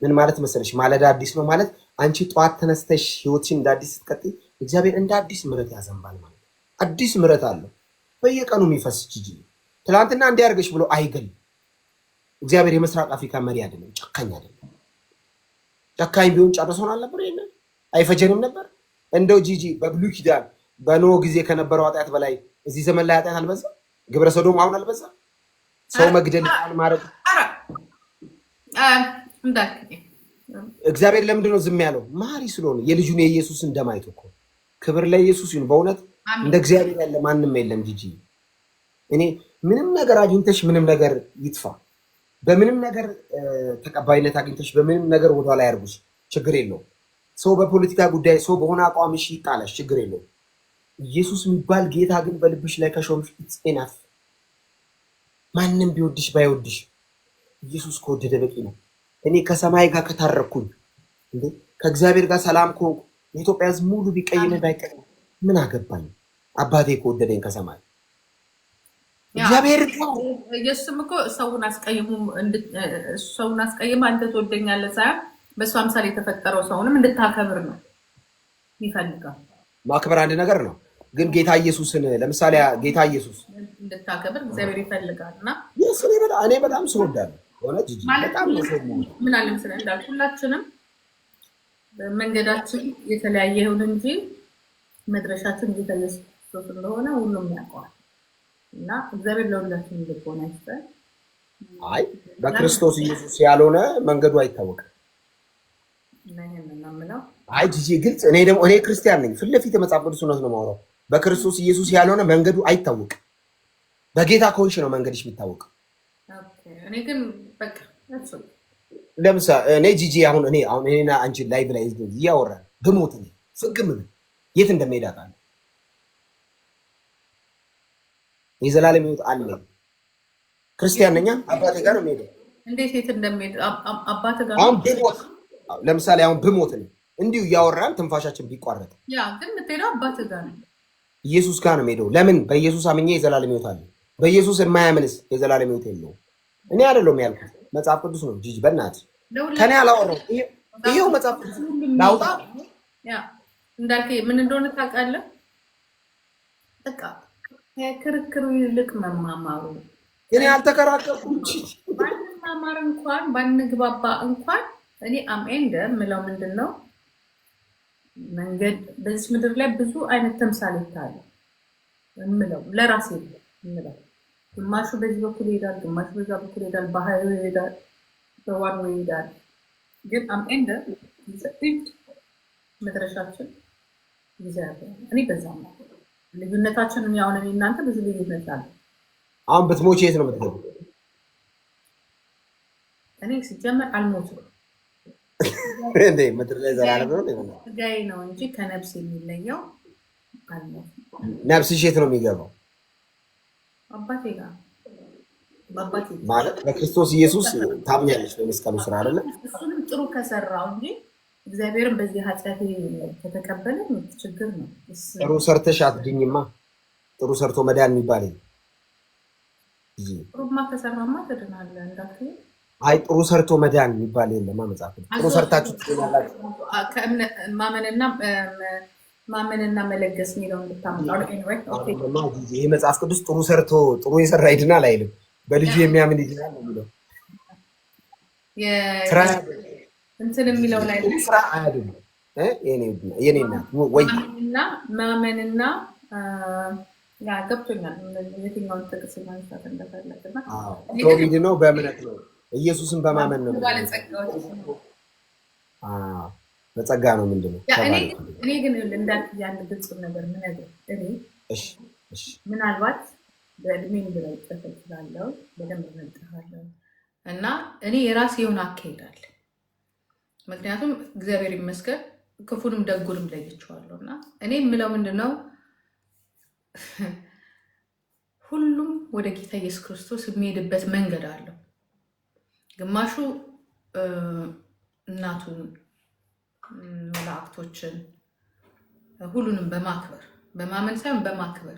ምን ማለት መሰለሽ ማለዳ አዲስ ነው ማለት አንቺ ጠዋት ተነስተሽ ህይወትሽን እንደ አዲስ ስትቀጥይ እግዚአብሔር እንደ አዲስ ምሕረት ያዘንባል ማለት አዲስ ምሕረት አለው በየቀኑ የሚፈስ ጂጂ። ትናንትና እንዲያርገሽ ብሎ አይገልም። እግዚአብሔር የምስራቅ አፍሪካ መሪ አይደለም፣ ጨካኝ አይደለም። ጨካኝ ቢሆን ጨርሶን አልነበር? ይሄንን አይፈጀንም ነበር? እንደው ጂጂ በብሉይ ኪዳን በኖህ ጊዜ ከነበረው ኃጢአት በላይ እዚህ ዘመን ላይ ኃጢአት አልበዛ? ግብረ ሰዶም አሁን አልበዛ? ሰው መግደል ማድረግ እግዚአብሔር ለምንድን ነው ዝም ያለው? ማሪ ስለሆነ የልጁን የኢየሱስን ደም አይቶ እኮ። ክብር ለኢየሱስ ይሁን። በእውነት እንደ እግዚአብሔር ያለ ማንም የለም ጂጂ። እኔ ምንም ነገር አግኝተሽ ምንም ነገር ይጥፋ፣ በምንም ነገር ተቀባይነት አግኝተሽ በምንም ነገር ወደኋላ ያርጉሽ፣ ችግር የለውም። ሰው በፖለቲካ ጉዳይ ሰው በሆነ አቋምሽ ይጣላሽ፣ ችግር የለውም። ኢየሱስ የሚባል ጌታ ግን በልብሽ ላይ ከሾምሽ ኢትስ ኢናፍ። ማንም ቢወድሽ ባይወድሽ ኢየሱስ ከወደደ በቂ ነው። እኔ ከሰማይ ጋር ከታረኩኝ እንዴ ከእግዚአብሔር ጋር ሰላም ከሆንኩ የኢትዮጵያ ሕዝብ ሙሉ ቢቀይም ባይቀይም ምን አገባኝ? አባቴ ከወደደኝ ከሰማይ እግዚአብሔር ነው። ኢየሱስም እኮ ሰውን አስቀይሞ አንተ ትወደኛለህ ሳይሆን በእሱ አምሳል የተፈጠረው ሰውንም እንድታከብር ነው ይፈልጋል። ማክበር አንድ ነገር ነው፣ ግን ጌታ ኢየሱስን ለምሳሌ ጌታ ኢየሱስ እንድታከብር እግዚአብሔር ይፈልጋል። እና እኔ በጣም ስወዳለሁ ሆነች በጣም ምን አለ መሰለህ እንዳልኩ ሁላችንም መንገዳችን የተለያየ ይሁን እንጂ መድረሻችን ጌታ ኢየሱስ እንደሆነ ሁሉም ያውቀዋል። እና እግዚአብሔር ለሁላችንም ልቦና ይስጠን። አይ በክርስቶስ ኢየሱስ ያልሆነ መንገዱ አይታወቅም። አይ ጂጂ ግልጽ። እኔ ክርስቲያን ነኝ፣ ፊት ለፊት የመጽሐፍ ቅዱስ እውነት ነው የማወራው። በክርስቶስ ኢየሱስ ያልሆነ መንገዱ አይታወቅም። በጌታ ከሆንሽ ነው መንገድሽ የሚታወቀው። እኔ ግን በቃ ለምሳሌ እኔ ጂጂ አሁን እኔና አንቺ ላይቭ ላይ እያወራን ብሞት ፍግም የት እንደምሄድ አውቃለሁ። የዘላለም ሕይወት አለ። ክርስቲያን ነኝ፣ አባቴ ጋር ነው የምሄደው። እንዴት የት እንደምሄድ አባቴ ጋር አሁን ብሞት ለምሳሌ አሁን ብሞት እንዲሁ እያወራን ትንፋሻችን ቢቋረጥ ያ ግን የምትሄደው አባቴ ጋር ነው፣ ኢየሱስ ጋር ነው የምሄደው። ለምን? በኢየሱስ አምኜ የዘላለም ሕይወት አለ። በኢየሱስ የማያምንስ የዘላለም ሕይወት የለውም። እኔ አይደለሁም ያልኩት፣ መጽሐፍ ቅዱስ ነው። ጂጂ በእናትህ ከኔ አላወራሁም። ይሄው መጽሐፍ ቅዱስ ላውጣ። ያ እንዳልከ ምን እንደሆነ ታውቃለህ። በቃ ከክርክሩ ይልቅ መማማሩ። እኔ አልተከራከርኩም። ባንማማር እንኳን ባንግባባ እንኳን እኔ አምኤንደ ምለው ምንድን ነው መንገድ በዚህ ምድር ላይ ብዙ አይነት ተምሳሌት አለ እምለው ለራሴ እምለው ግማሹ በዚህ በኩል ይሄዳል፣ ግማሹ በዛ በኩል ይሄዳል፣ በሃይዌ ይሄዳል፣ በዋን ወይ ይሄዳል። ግን አምኤንደ መድረሻችን እግዚአብሔር እኔ በዛ ነው። ልዩነታችንን ያው እኔ እናንተ ብዙ ልዩነት አለ። አሁን ብትሞቺ የት ነው የምትገቢው? እኔ ሲጀመር አልሞትም እንዴ ምድር ላይ ዘላለም ነው ስጋዬ ነው እንጂ ከነፍስ የሚለየው አልሞትም። ነፍስሽ የት ነው የሚገባው? አባቴ ጋር በአባቴ ማለት በክርስቶስ ኢየሱስ ታምኛለሽ በመስቀሉ ስራ አይደለ? እሱንም ጥሩ ከሰራው እንጂ እግዚአብሔርን በዚህ ኃጢአት ከተቀበለ ችግር ነው። ጥሩ ሰርተሽ አትድኝማ። ጥሩ ሰርቶ መዳን የሚባል ጥሩማ ከሰራማ ትድናለህ እንዳትዪ። አይ ጥሩ ሰርቶ መዳን የሚባል የለም። መጽሐፍ ጥሩ ሰርታችሁ ትድናላችሁ። ማመንና መለገስ የሚለው እንድታመጣው ይሄ መጽሐፍ ቅዱስ ጥሩ ሰርቶ ጥሩ የሰራ ይድናል አይልም። በልጁ የሚያምን ይድናል ነው የሚለው። እንትን የሚለው ላይ ስራ አያድንም። የኔ እናት ወይ ማመንና ገብቶኛል። የትኛውን ጥቅስ ማንሳት እንደፈለግና ቶሚድ ነው በእምነት ነው ኢየሱስን በማመን ነው። በጸጋ ነው ምንድነው? እኔ ግን እንዳልክ ያን ግልጽ ነገር ምነግር እኔ ምናልባት በእድሜን ብለው ጥፈት ስላለው በደንብ መልጥሃለሁ እና እኔ የራሴ የሆነ አካሄዳል። ምክንያቱም እግዚአብሔር ይመስገን ክፉንም ደጉንም ለይቼዋለሁ እና እኔ የምለው ምንድነው ሁሉም ወደ ጌታ ኢየሱስ ክርስቶስ የሚሄድበት መንገድ አለው። ግማሹ እናቱን፣ መላእክቶችን ሁሉንም በማክበር በማመን ሳይሆን በማክበር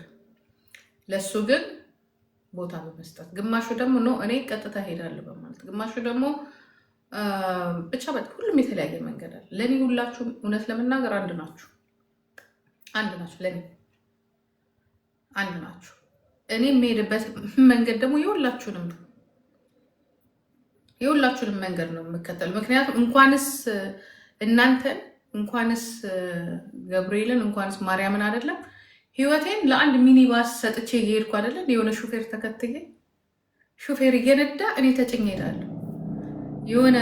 ለሱ ግን ቦታ በመስጠት፣ ግማሹ ደግሞ ነው እኔ ቀጥታ ሄዳለሁ በማለት፣ ግማሹ ደግሞ ብቻ ሁሉም የተለያየ መንገድ አለ። ለኔ ሁላችሁም እውነት ለመናገር አንድ ናችሁ። ለኔ አንድ ናችሁ። እኔ የምሄድበት መንገድ ደግሞ የሁላችሁንም መንገድ ነው የምከተል። ምክንያቱም እንኳንስ እናንተን እንኳንስ ገብርኤልን እንኳንስ ማርያምን አይደለም ህይወቴን ለአንድ ሚኒባስ ሰጥቼ እየሄድኩ አይደለም የሆነ ሹፌር ተከትዬ ሹፌር እየነዳ እኔ ተጭኜ እሄዳለሁ። የሆነ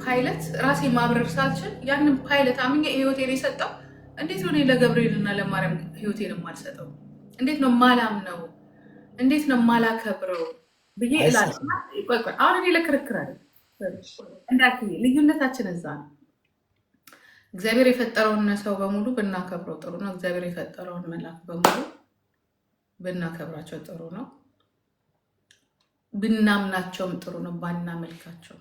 ፓይለት ራሴ ማብረር ሳልችል ያንን ፓይለት አምኜ ህይወቴን የሰጠው እንዴት ነው? እኔ ለገብርኤልና ለማርያም ህይወቴን የማልሰጠው እንዴት ነው? ማላምነው እንዴት ነው ማላከብረው ብዬ እላለሁ። አሁን እኔ ለክርክር አይደል እንዳትዪ፣ ልዩነታችን እዛ ነው። እግዚአብሔር የፈጠረውን ሰው በሙሉ ብናከብረው ጥሩ ነው። እግዚአብሔር የፈጠረውን መላክ በሙሉ ብናከብራቸው ጥሩ ነው። ብናምናቸውም ጥሩ ነው። ባናመልካቸው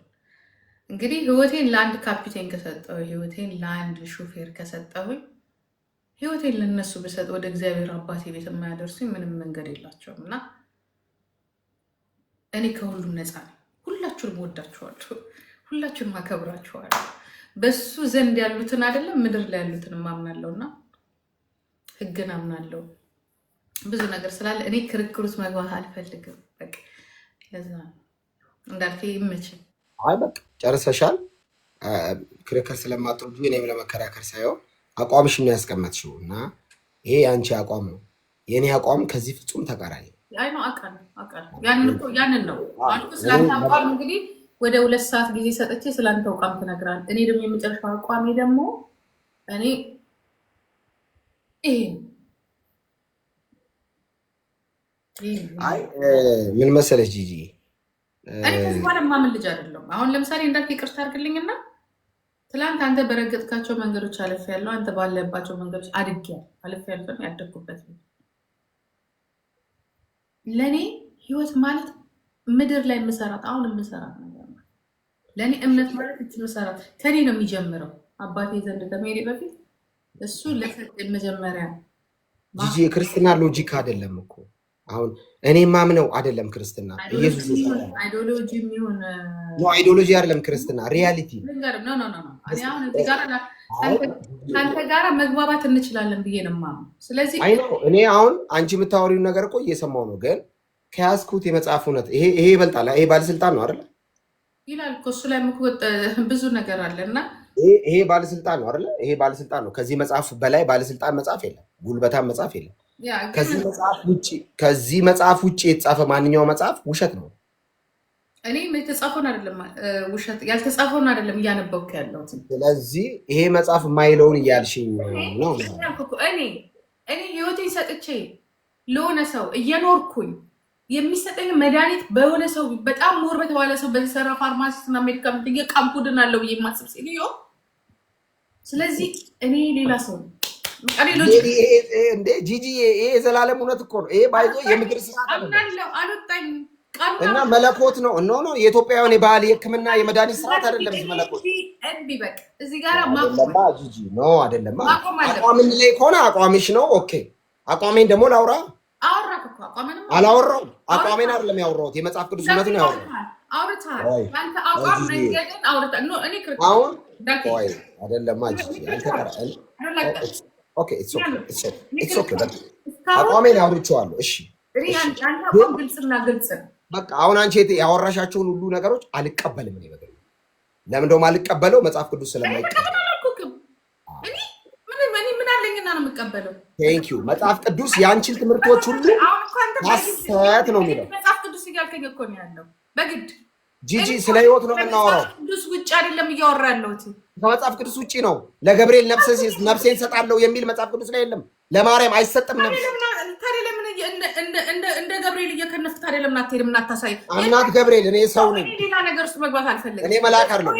እንግዲህ ህይወቴን ለአንድ ካፒቴን ከሰጠው፣ ህይወቴን ለአንድ ሹፌር ከሰጠሁኝ፣ ህይወቴን ለነሱ ብሰጥ ወደ እግዚአብሔር አባቴ ቤት የማያደርሱኝ ምንም መንገድ የላቸውም እና እኔ ከሁሉም ነፃ ነኝ። ሁላችሁንም ወዳችኋለሁ፣ ሁላችሁንም አከብራችኋለሁ። በሱ ዘንድ ያሉትን አይደለም ምድር ላይ ያሉትን ማምናለሁ እና ህግን አምናለሁ። ብዙ ነገር ስላለ እኔ ክርክር ውስጥ መግባት አልፈልግም። በቃ ለዛ እንዳልከ ይመችል። አይ በቃ ጨርሰሻል። ክርክር ስለማትወዱ እኔም ለመከራከር ሳይሆን አቋምሽን ነው ያስቀመጥሽው እና ይሄ የአንቺ አቋም ነው። የኔ አቋም ከዚህ ፍጹም ተቃራኒ ነው። አይ ነው አውቃለሁ። ያንን ነው አንተ ስላንተ አቋም እንግዲህ ወደ 2 ሰዓት ጊዜ ሰጥቼ ስላንተ አቋም ትነግራለህ። እኔ ደግሞ የመጨረሻው አቋሜ ደግሞ እኔ አይ ምን መሰለሽ ጂጂ፣ እኔ ከዚህ በኋላ ማምን ልጅ አይደለም። አሁን ለምሳሌ እንዳልክ ይቅርታ አድርግልኝና ትላንት አንተ በረገጥካቸው መንገዶች አልፌያለሁ። አንተ ባለባቸው መንገዶች አድጌያለሁ። አልፌያለሁ ያደግኩበት ለእኔ ህይወት ማለት ምድር ላይ የምሰራት አሁን የምሰራት ነገር ነው። ለእኔ እምነት ማለት እች መሰራት ከኔ ነው የሚጀምረው። አባቴ ዘንድ ከመሄዴ በፊት እሱ ለሰጠኝ መጀመሪያ ጂጂ የክርስትና ሎጂክ አይደለም እኮ አሁን እኔ ማምነው አይደለም ክርስትና። ኢየሱስ አይዲዮሎጂ የሚሆን ነው። አይዲዮሎጂ አይደለም ክርስትና ሪያሊቲ ነው። አሁን ከአንተ ጋር መግባባት እንችላለን ብዬ ነው የማምነው። ስለዚህ እኔ አሁን አንቺ የምታወሪውን ነገር እኮ እየሰማሁ ነው፣ ግን ከያዝኩት የመጽሐፍ እውነት ይሄ ይበልጣል። ይሄ ባለስልጣን ነው አይደል ይላል እኮ እሱ ላይ ብዙ ነገር አለ እና ይሄ ባለስልጣን ነው አይደለ? ይሄ ባለስልጣን ነው። ከዚህ መጽሐፍ በላይ ባለስልጣን መጽሐፍ የለም፣ ጉልበታም መጽሐፍ የለም። ከዚህ መጽሐፍ ውጭ የተጻፈ ማንኛውም መጽሐፍ ውሸት ነው። እኔ የተጻፈውን አይደለም ውሸት ያልተጻፈውን አይደለም እያነበብኩ ያለሁት። ስለዚህ ይሄ መጽሐፍ የማይለውን እያልሽኝ ነው። እኔ ህይወቴን ሰጥቼ ለሆነ ሰው እየኖርኩኝ የሚሰጠኝ መድኃኒት በሆነ ሰው በጣም ሞር በተባለ ሰው በተሰራ ፋርማሲስት እና ሜዲካመንት እየቃምኩ ድናለሁ ብዬ የማስብ ሴትዮ። ስለዚህ እኔ ሌላ ሰው ነው። እንዴ ጂጂ፣ ይሄ የዘላለም እውነት እኮ ነው። ይሄ ባይዞ የምድር ስራ አልወጣኝ እና መለኮት ነው። ነው የኢትዮጵያውያን የባህል የሕክምና የመድኃኒት ስርዓት አይደለም። መለኮት እዚህ ጋር ጂጂ ነው አይደለም። አቋምን ላይ ከሆነ አቋምሽ ነው። ኦኬ፣ አቋሜን ደግሞ ላውራ። አላወራሁም። አቋሜን አይደለም ያወራሁት፣ የመጽሐፍ ቅዱስ እውነት ነው ያወራሁት። አሁን ቆይ አይደለም ጂጂ፣ አቋሜን አውርቼዋለሁ። እሺ በቃ አሁን አንቺ ያወራሻቸውን ሁሉ ነገሮች አልቀበልም። እኔ በግል ለምን እንደውም አልቀበለው መጽሐፍ ቅዱስ ስለማይቀበል ቴንክ ዩ። መጽሐፍ ቅዱስ የአንቺን ትምህርቶች ሁሉ ሐሰት ነው የሚለው መጽሐፍ ቅዱስ እያልከኝ እኮ ነው ያለው በግድ ጂጂ። ስለ ህይወት ነው የምናወራው። ቅዱስ ውጭ አይደለም እያወራ ያለሁት ከመጽሐፍ ቅዱስ ውጭ ነው። ለገብርኤል ነፍሴን ሰጣለሁ የሚል መጽሐፍ ቅዱስ ላይ የለም። ለማርያም አይሰጥም ነፍስ። እንደ ገብርኤል እየከነፍክ ታዲያ ለምን አትሄድም? እናታሳይ እናት ገብርኤል። እኔ ሰው ነኝ። ሌላ ነገር ውስጥ መግባት አልፈልግም። እኔ መልአክ አይደለም።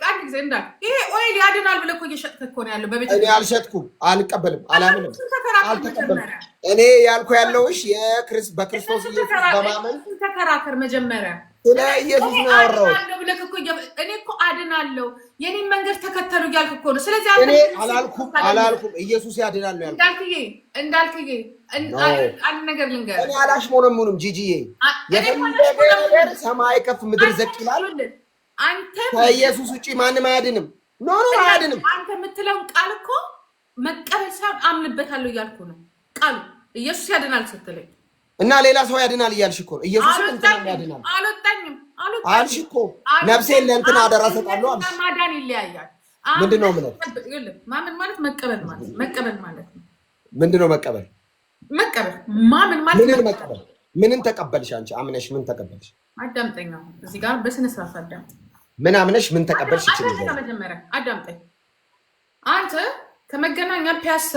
አንድ ጊዜ እንዳል ይሄ ኦይል ያድናል ብለህ እኮ እየሸጥክ እኮ ነው ያለው በቤት። እኔ አልሸጥኩም፣ አልቀበልም፣ አላምንም፣ አልተቀበልም። እኔ ያልኩ ያለውሽ በክርስቶስ ኢየሱስ በማመን ተከራከር መጀመሪያ። ስለ ኢየሱስ ነው ያወራሁት። እኔ እኮ አድናለሁ የኔን መንገድ ተከተሉ እያልክ እኮ ነው። ስለዚህ እኔ አላልኩም ኢየሱስ ያድናል ነው ያልኩት። እንዳልክዬ አንድ ነገር ልንገርህ። እኔ አላሽሞነሙንም ጂጂዬ። የፈለገ ነገር ሰማይ ከፍ ምድር ዘቅ ይላል። ከኢየሱስ ውጭ ማንም አያድንም። ኖ አያድንም። አንተ የምትለውን ቃል እኮ መቀበል ሳይሆን አምንበታለሁ እያልኩ ነው። ቃሉ ኢየሱስ ያድናል ስትለኝ እና ሌላ ሰው ያድናል እያልሽ እኮ ነው። ኢየሱስ እንትና ያድናል አልወጣኝም አልሽ እኮ። ነፍሴን ለእንትና አደራ ሰጣለሁ አልሽ። ማዳን ይለያያል። ምንድነው እምነት? ማመን ማለት መቀበል ማለት ነው። ምንድነው መቀበል? ማመን ማለት ምንን መቀበል? ምንን ተቀበልሽ አንቺ? አምነሽ ምን ተቀበልሽ? አዳምጠኝ። እዚህ ጋር በስነ ስርዓት አዳምጠኝ። ምን አምነሽ ምን ተቀበልሽ? መጀመሪያ አዳምጠኝ። አንተ ከመገናኛ ፒያሳ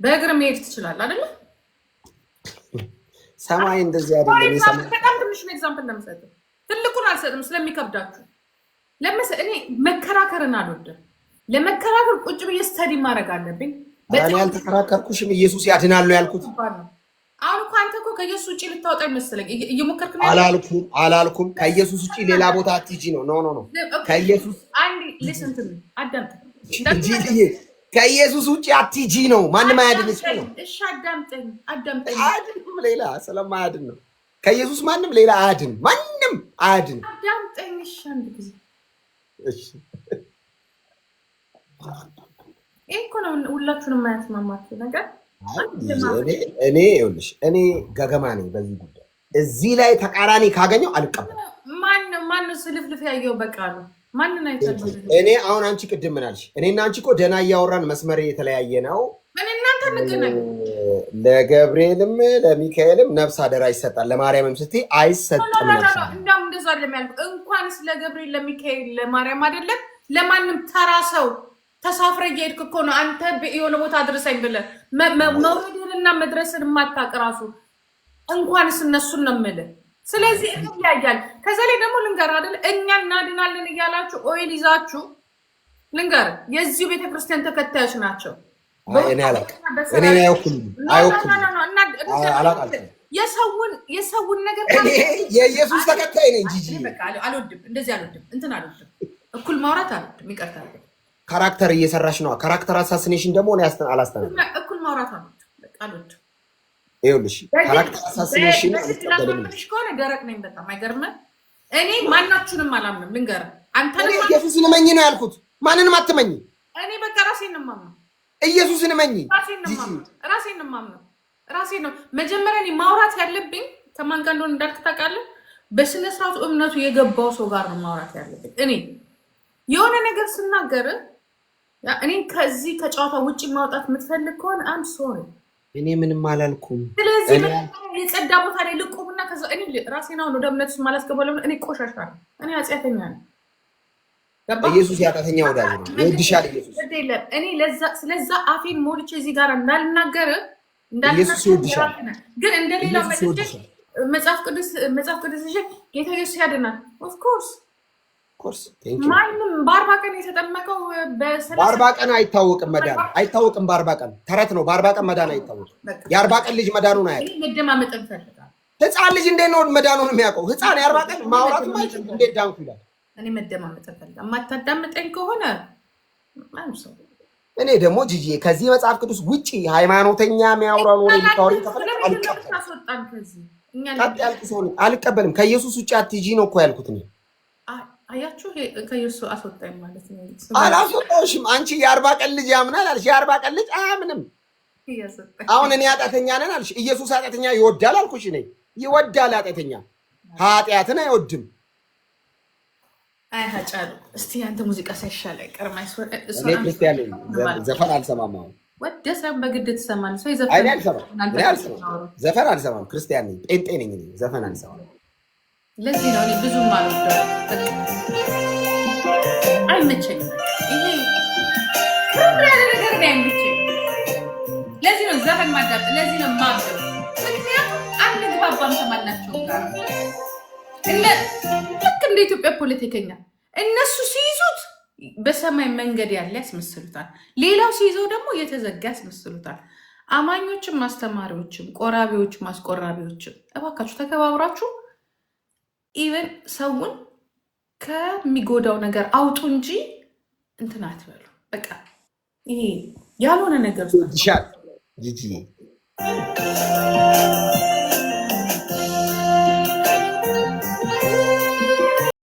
በእግር መሄድ ትችላለህ አይደለ? ሰማይ እንደዚህ አይደለም። በጣም ትንሽ ነው ኤግዛምፕል ለምሰጥህ፣ ትልቁን አልሰጥም ስለሚከብዳችሁ። እኔ መከራከርን አልወድም። ለመከራከር ቁጭ ብዬ ስተዲ ማድረግ አለብኝ። እኔ አልተከራከርኩሽም። ኢየሱስ ያድናል ነው ያልኩት። አሁን እኮ አንተ እኮ ከኢየሱስ ውጭ ልታወጣ ይመስለኝ እየሞከርክ ነው። አላልኩም። ከኢየሱስ ውጭ ሌላ ቦታ አትሂጂ ነው። ኖ ከኢየሱስ አንድ ሊስን ቱ ሚ አዳምጥ። ከኢየሱስ ውጭ አትሂጂ ነው። ማንም አያድንሽ ነው። እሺ አዳምጠኝ። አያድንም። ሌላ ስለማያድን ነው። ከኢየሱስ ማንም ሌላ አያድን። ማንም አያድን። አዳምጠኝ። እሺ አንድ ጊዜ እሺ። ይሄ እኮ ነው ሁላችሁንም የማያስማማችሁ ነገር። እኔ ይኸውልሽ፣ እኔ ገገማ ነኝ በዚህ ጉዳይ። እዚህ ላይ ተቃራኒ ካገኘው አልቀበልም። ማነው ስልፍልፍ ያየው? በቃ ነው ማንን አይተልም። እኔ አሁን አንቺ ቅድም ምን አልሽ? እኔና አንቺ እኮ ደህና እያወራን መስመር የተለያየ ነው። ምን እናንተ እንገናኝ። ለገብርኤልም ለሚካኤልም ነፍስ አደራ ይሰጣል፣ ለማርያምም ስትይ አይሰጥም። እንደውም እንደዛ አይደለም ያልኩት። እንኳንስ ለገብርኤል ለሚካኤል ለማርያም አይደለም ለማንም ተራ ሰው ተሳፍረ እየሄድክ እኮ ነው አንተ የሆነ ቦታ አድርሰኝ ብለህ መውረድንና መድረስን የማታውቅ ራሱ እንኳንስ እነሱን ነው የምልህ። ስለዚህ እንያያል። ከዛ ላይ ደግሞ ልንገርህ አይደል እኛ እናድናለን እያላችሁ ኦይል ይዛችሁ ልንገርህ፣ የዚሁ ቤተክርስቲያን ተከታዮች ናቸው። የሰውን ነገር የኢየሱስ ተከታይ ነኝ ጂጂ። አልወድም፣ እንደዚህ አልወድም፣ እንትን አልወድም፣ እኩል ማውራት አልወድም። ይቀርታል። ካራክተር እየሰራሽ ነው። ካራክተር አሳሲኔሽን ደግሞ እኔ አላስተናግድም። እኩል ማውራት አልወድም። ይኸውልሽ ካራክተር አሳሲኔሽን ከሆነ ደረቅ ነኝ በጣም አይገርምም። እኔ ማናችሁንም አላምንም። ልንገርህ አንተ ኢየሱስን እመኝ ነው ያልኩት። ማንንም አትመኝ። እኔ በቃ ራሴን ነው የማምነው። ኢየሱስን እመኝ። ራሴን ነው የማምነው። ራሴን ነው መጀመሪያ እኔ ማውራት ያለብኝ ከማን ጋር እንደሆነ እንዳልክ ታውቃለህ። በስነ ስርዓቱ እምነቱ የገባው ሰው ጋር ነው ማውራት ያለብኝ እኔ የሆነ ነገር ስናገር እኔ ከዚህ ከጨዋታ ውጭ ማውጣት የምትፈልግ ከሆነ አንድ ሶሪ እኔ ምንም አላልኩም። ስለዚህ የጸዳ ቦታ ላይ ልቁምና ከዛ እኔ ራሴን አሁን ወደ እምነቱ ማላስገባለሁ። እኔ ቆሻሻ ነኝ። እኔ ኃጢአተኛ ነኝ። ኢየሱስ ያጣተኛ ወዳጅ ነው። ይወድሻል ኢየሱስ። እኔ ስለዛ አፌን ሞልቼ እዚህ ጋር እንዳልናገር ኢየሱስ ይወድሻል። ግን እንደሌላ መጽሐፍ ቅዱስ ጌታ ኢየሱስ ያድናል። ኦፍ ኮርስ ማንም በ40 ቀን የተጠመቀው በ40 ቀን አይታወቅም። መዳን አይታወቅም። በ40 ቀን ተረት ነው። በ40 ቀን መዳን አይታወቅም። የ40 ቀን ልጅ መዳኑን አያውቅም። መደማመጥ እንፈልጋለን። ህፃን ልጅ እንዴት ነው መዳኑን የሚያውቀው? ህፃን የ40 ቀን ማውራት ማይችል እንዴት ዳንኩ ይላል? እኔ መደማመጥ እንፈልጋለን። የማታዳምጠኝ ከሆነ እኔ ደግሞ ጂጂ ከዚህ መጽሐፍ ቅዱስ ውጪ ሃይማኖተኛ የሚያወራው ወሬ ልታወሪ አልቀበልም። ከኢየሱስ ውጪ አትጂ ነው እኮ ያልኩት እኔ። አያችሁ ከኢየሱስ አስወጣኝ ማለት ነው። አላስወጣሁሽም። አንቺ የ40 ቀን ልጅ ያምናል አልሽ። የ40 ቀን ልጅ አያምንም። አሁን እኔ ኃጢአተኛ ነን አልሽ። ኢየሱስ ኃጢአተኛ ይወዳል አልኩሽ። እኔ ይወዳል ኃጢአተኛ፣ ኃጢአትን አይወድም። አይ ሀጫሉ እስቲ አንተ ሙዚቃ ሳይሻል አይቀርም። እኔ ክርስቲያን ነኝ። ዘፈን አልሰማም። አሁን ወደሰም በግድ ትሰማለህ። ሰው ዘፈን አልሰማም። ክርስቲያን ነኝ፣ ጴንጤ ነኝ። እኔ ዘፈን አልሰማም። ለዚህ ነው እኔ ብዙም አልወደው። አይመቸኝም። ይሄ ክብር ያለ ነገር ነው አይመቸኝም። ለዚህ ነው ዘፈን ማዳመጥ፣ ለዚህ ነው ማብረው። ምክንያቱም አንግባባም ከማናቸው ጋር ልክ እንደ ኢትዮጵያ ፖለቲከኛ እነሱ ሲይዙት በሰማይ መንገድ ያለ ያስመስሉታል። ሌላው ሲይዘው ደግሞ የተዘጋ ያስመስሉታል። አማኞችም አስተማሪዎችም ቆራቢዎችም አስቆራቢዎችም እባካችሁ ተከባብራችሁ ኢቨን ሰውን ከሚጎዳው ነገር አውጡ እንጂ እንትን አትበሉ። በቃ ይሄ ያልሆነ ነገር ይሻል ጂጂ